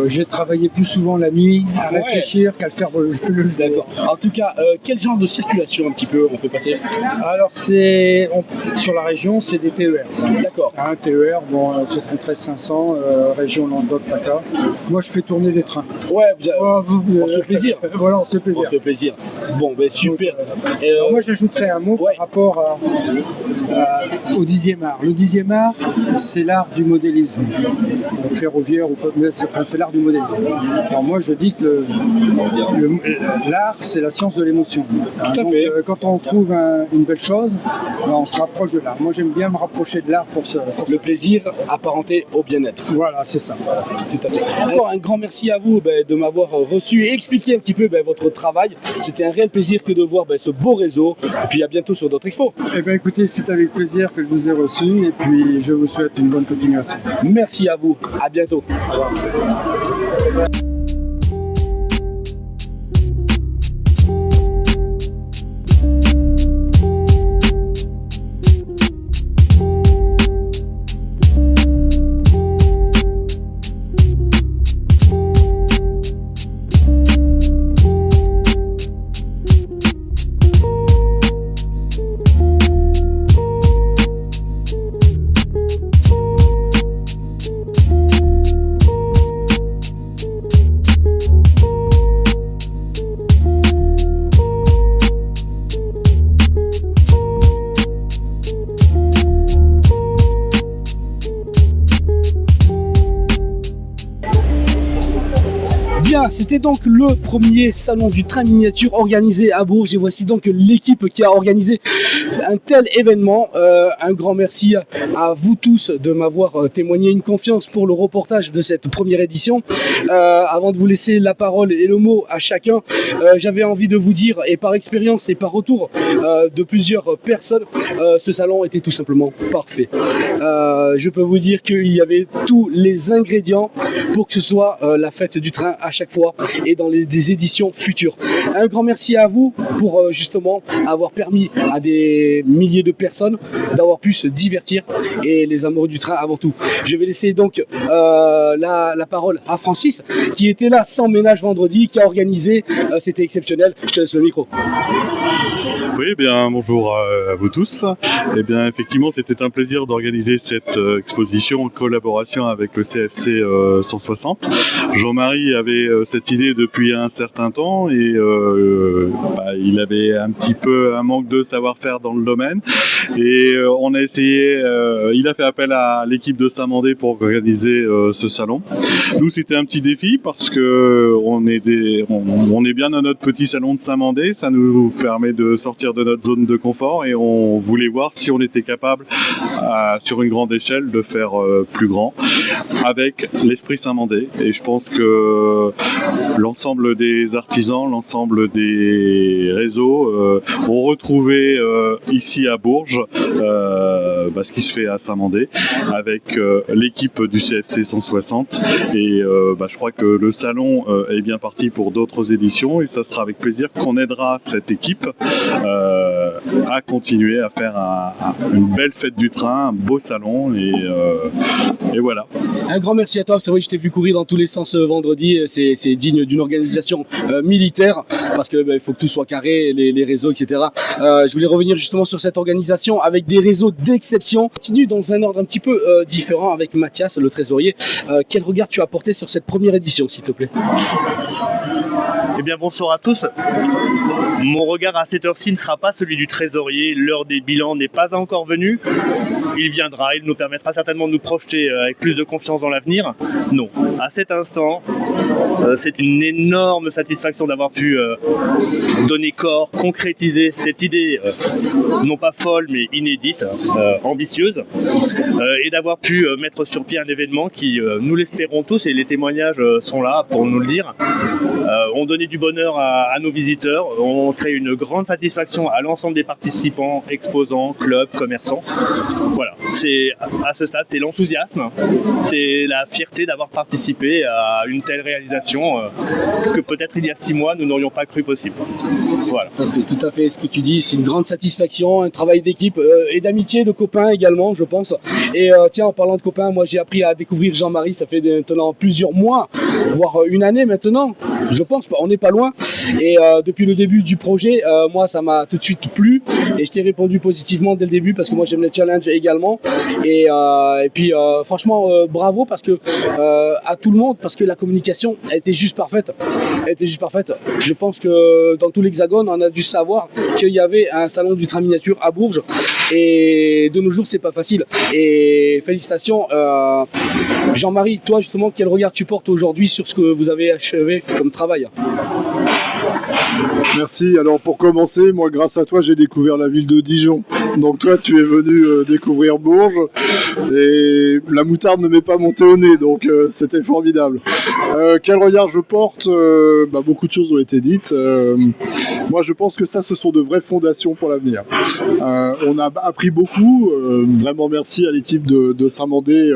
J'ai travaillé plus souvent la nuit à réfléchir qu'à le faire le jour. D'accord. En tout cas, quel genre de circulation un petit peu on fait passer? Alors c'est sur la région, c'est des TER. D'accord. Un TER, bon, 73 500, région Languedoc-PACA. Moi, je fais tourner des trains. Ouais, on se fait plaisir. Voilà, on se fait plaisir. On se fait plaisir. Bon, ben super. Alors moi, j'ajouterais un mot par rapport au 10e art. Le 10e art, c'est l'art du modélisme. Ferroviaire ou pas, c'est l'art du modélisme. Alors moi, je dis que l'art, c'est la science de l'émotion. Tout à fait. Quand on trouve une belle chose, on se rapproche de l'art. Moi, j'aime bien me rapprocher de l'art pour le plaisir apparenté au bien-être. Voilà, c'est ça. Tout à fait. Encore un grand merci à vous de m'avoir reçu et expliqué un petit peu votre travail. C'était un réel plaisir que de voir ce beau réseau. Et puis à bientôt sur d'autres expos. Eh bien écoutez, c'est avec plaisir que je vous ai reçu et puis je vous souhaite une bonne continuation. Merci à vous. À bientôt. Au revoir. C'était donc le premier salon du train miniature organisé à Bourges et voici donc l'équipe qui a organisé un tel événement. Un grand merci à vous tous de m'avoir témoigné une confiance pour le reportage de cette première édition. Avant de vous laisser la parole et le mot à chacun, j'avais envie de vous dire, et par expérience et par retour de plusieurs personnes, ce salon était tout simplement parfait. Je peux vous dire qu'il y avait tous les ingrédients pour que ce soit la fête du train à chaque fois et dans des éditions futures. Un grand merci à vous pour justement avoir permis à des milliers de personnes d'avoir pu se divertir et les amoureux du train avant tout. Je vais laisser donc la parole à Francis qui était là sans ménage vendredi, qui a organisé, c'était exceptionnel. Je te laisse le micro. Oui, bien bonjour à vous tous. Et bien effectivement, c'était un plaisir d'organiser cette exposition en collaboration avec le CFC 160. Jean-Marie avait cette idée depuis un certain temps et il avait un petit peu un manque de savoir-faire dans le domaine. Et on a essayé, il a fait appel à l'équipe de Saint-Mandé pour organiser ce salon. Nous, c'était un petit défi parce que on est bien dans notre petit salon de Saint-Mandé. Ça nous permet de sortir de notre zone de confort et on voulait voir si on était capable, sur une grande échelle, de faire plus grand avec l'esprit Saint-Mandé. Et je pense que l'ensemble des artisans, l'ensemble des réseaux ont retrouvé ici à Bourges ce qui se fait à Saint-Mandé avec l'équipe du CFC 160 et je crois que le salon est bien parti pour d'autres éditions et ça sera avec plaisir qu'on aidera cette équipe à continuer à faire une belle fête du train, un beau salon et voilà. Un grand merci à toi, c'est vrai que je t'ai vu courir dans tous les sens vendredi, c'est digne d'une organisation militaire parce que il faut que tout soit carré, les réseaux, etc. Je voulais revenir justement sur cette organisation avec des réseaux d'exception. Continue dans un ordre un petit peu différent avec Mathias, le trésorier. Quel regard tu as porté sur cette première édition, s'il te plaît? Eh bien bonsoir à tous. Mon regard à cette heure-ci ne sera pas celui du trésorier, l'heure des bilans n'est pas encore venue. Il viendra, il nous permettra certainement de nous projeter avec plus de confiance dans l'avenir. Non, à cet instant, c'est une énorme satisfaction d'avoir pu donner corps, concrétiser cette idée, non pas folle mais inédite, ambitieuse, et d'avoir pu mettre sur pied un événement qui, nous l'espérons tous, et les témoignages sont là pour nous le dire, ont donné du bonheur à nos visiteurs, ont créé une grande satisfaction à l'ensemble des participants, exposants, clubs, commerçants. Voilà, c'est à ce stade, c'est l'enthousiasme, c'est la fierté d'avoir participé à une telle réalisation que peut-être il y a 6 mois nous n'aurions pas cru possible. Voilà. Tout à fait, ce que tu dis, c'est une grande satisfaction, un travail d'équipe et d'amitié, de copains également, je pense. Et tiens, en parlant de copains, moi j'ai appris à découvrir Jean-Marie, ça fait maintenant plusieurs mois, voire une année maintenant, je pense, on n'est pas loin. Et depuis le début du projet, moi ça m'a tout de suite plu et je t'ai répondu positivement dès le début parce que moi j'aime les challenges également. Et puis franchement bravo parce que à tout le monde, parce que la communication a été juste parfaite. Je pense que dans tout l'Hexagone, on a dû savoir qu'il y avait un salon d'ultra miniature à Bourges. Et de nos jours, c'est pas facile. Et félicitations, Jean-Marie. Toi, justement, quel regard tu portes aujourd'hui sur ce que vous avez achevé comme travail? Merci. Alors pour commencer, moi grâce à toi j'ai découvert la ville de Dijon. Donc toi tu es venu découvrir Bourges et la moutarde ne m'est pas montée au nez, donc c'était formidable. Quel regard je porte? Beaucoup de choses ont été dites. Moi je pense que ça ce sont de vraies fondations pour l'avenir. On a appris beaucoup, vraiment merci à l'équipe de Saint-Mandé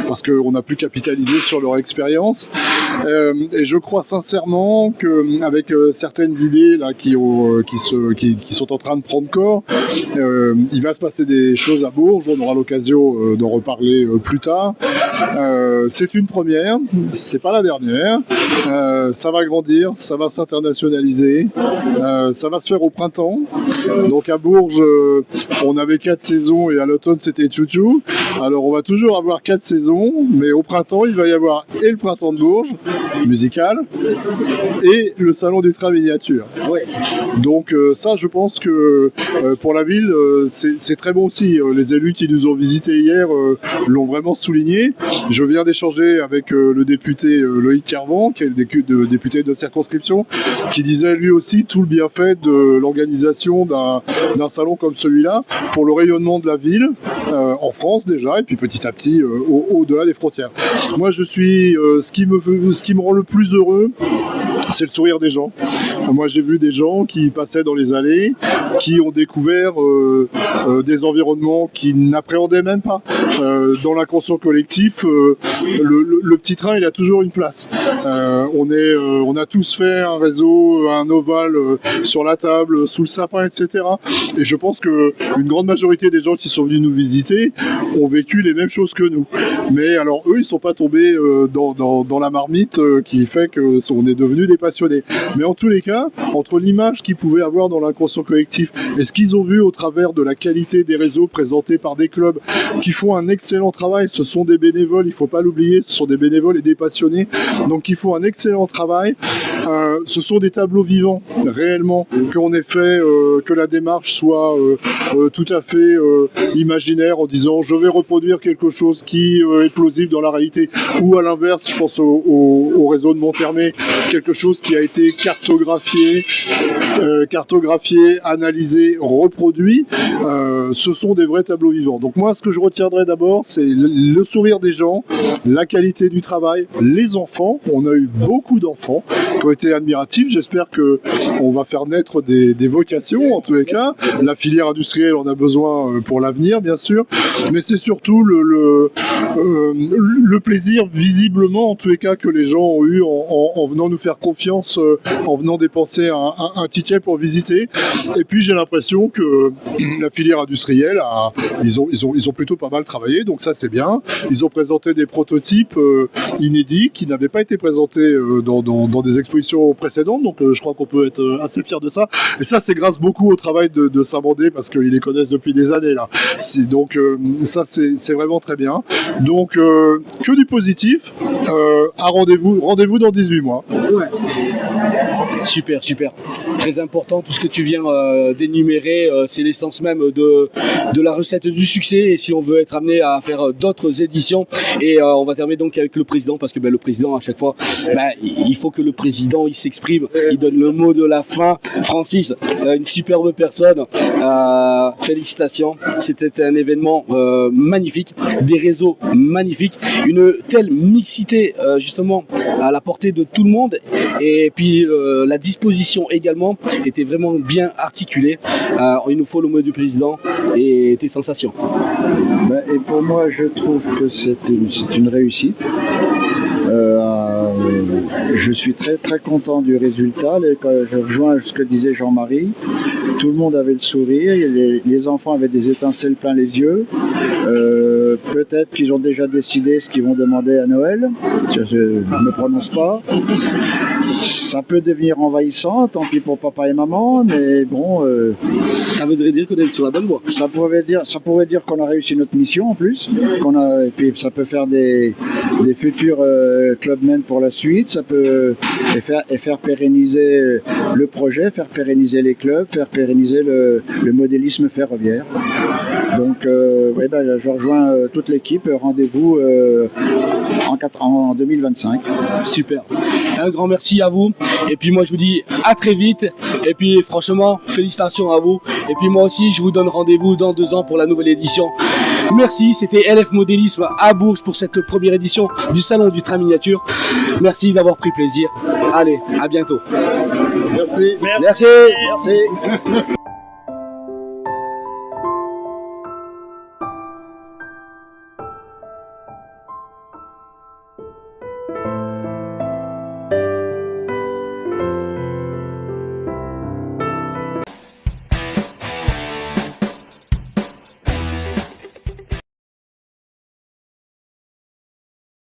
parce qu'on a pu capitaliser sur leur expérience. Et je crois sincèrement qu'avec certaines idées là, qui sont en train de prendre corps, il va se passer des choses à Bourges, on aura l'occasion d'en reparler plus tard. C'est une première, c'est pas la dernière, ça va grandir, ça va s'internationaliser, ça va se faire au printemps. Donc à Bourges, on avait 4 saisons et à l'automne c'était Tchou-Tchou. Alors on va toujours avoir 4 saisons, mais au printemps il va y avoir et le printemps de Bourges, musical, et le salon du train miniature. Ouais. Donc ça je pense que pour la ville c'est très bon aussi. Les élus qui nous ont visités hier l'ont vraiment souligné. Je viens d'échanger avec le député Loïc Carvan, qui est le député de notre circonscription, qui disait lui aussi tout le bienfait de l'organisation d'un salon comme celui-là pour le rayonnement de la ville en France déjà et puis petit à petit au-delà des frontières. Moi je suis ce qui me rend le plus heureux, c'est le sourire des gens. Moi j'ai vu des gens qui passaient dans les allées, qui ont découvert des environnements qu'ils n'appréhendaient même pas. Dans l'inconscient collectif, le petit train il a toujours une place. On a tous fait un réseau, un ovale sur la table, sous le sapin, etc. Et je pense que une grande majorité des gens qui sont venus nous visiter ont vécu les mêmes choses que nous. Mais alors eux ils sont pas tombés dans la marmite qui fait qu'on est devenus des passionnés. Mais en tous les cas, entre l'image qu'ils pouvaient avoir dans l'inconscient collectif et ce qu'ils ont vu au travers de la qualité des réseaux présentés par des clubs qui font un excellent travail, ce sont des bénévoles, il ne faut pas l'oublier, ce sont des bénévoles et des passionnés, donc ils font un excellent travail. Ce sont des tableaux vivants, réellement, qu'on ait fait, que la démarche soit tout à fait imaginaire en disant je vais reproduire quelque chose qui est plausible dans la réalité, ou à l'inverse, je pense au réseau de Monthermé, quelque chose qui a été cartographié, analysé, reproduit. Ce sont des vrais tableaux vivants. Donc moi, ce que je retiendrai d'abord, c'est le sourire des gens, la qualité du travail, les enfants. On a eu beaucoup d'enfants qui ont été admiratifs. J'espère qu'on va faire naître des vocations, en tous les cas. La filière industrielle en a besoin pour l'avenir, bien sûr. Mais c'est surtout le plaisir, visiblement, en tous les cas, que les gens ont eu en venant nous faire confiance, en venant dépenser un ticket pour visiter. Et puis j'ai l'impression que la filière industrielle, ils ont plutôt pas mal travaillé, donc ça c'est bien. Ils ont présenté des prototypes inédits qui n'avaient pas été présentés dans des expositions précédentes, donc je crois qu'on peut être assez fier de ça. Et ça c'est grâce beaucoup au travail de Saint-Mandé, parce qu'ils les connaissent depuis des années là. Donc ça c'est vraiment très bien. Donc que du positif. Rendez-vous dans 18 mois. Ouais. Super. Très important, tout ce que tu viens d'énumérer, c'est l'essence même de la recette du succès. Et si on veut être amené à faire d'autres éditions, et on va terminer donc avec le président, parce que le président à chaque fois, il faut que le président il s'exprime, il donne le mot de la fin. Francis, une superbe personne, félicitations, c'était un événement magnifique, des réseaux magnifiques, une telle mixité justement à la portée de tout le monde, et puis la disposition également était vraiment bien articulée. Il nous faut le mot du président et tes sensations. Et pour moi, je trouve que c'est une réussite. je suis très très content du résultat. Je rejoins ce que disait Jean-Marie. Tout le monde avait le sourire, les enfants avaient des étincelles plein les yeux. Peut-être qu'ils ont déjà décidé ce qu'ils vont demander à Noël. Je ne me prononce pas. Ça peut devenir envahissant, tant pis pour papa et maman, mais bon... ça voudrait dire qu'on est sur la bonne voie. Ça pourrait dire qu'on a réussi notre mission en plus, et puis ça peut faire des futurs clubmen pour la suite, ça peut faire pérenniser le projet, faire pérenniser les clubs, faire pérenniser le modélisme ferroviaire. Donc je rejoins toute l'équipe, rendez-vous en 2025. Super. Un grand merci à vous. Et puis moi je vous dis à très vite. Et puis franchement, félicitations à vous. Et puis moi aussi je vous donne rendez-vous dans 2 ans pour la nouvelle édition. Merci, c'était LF Modélisme à Bourges pour cette première édition du Salon du Train Miniature. Merci d'avoir pris plaisir. Allez, à bientôt. Merci. Merci.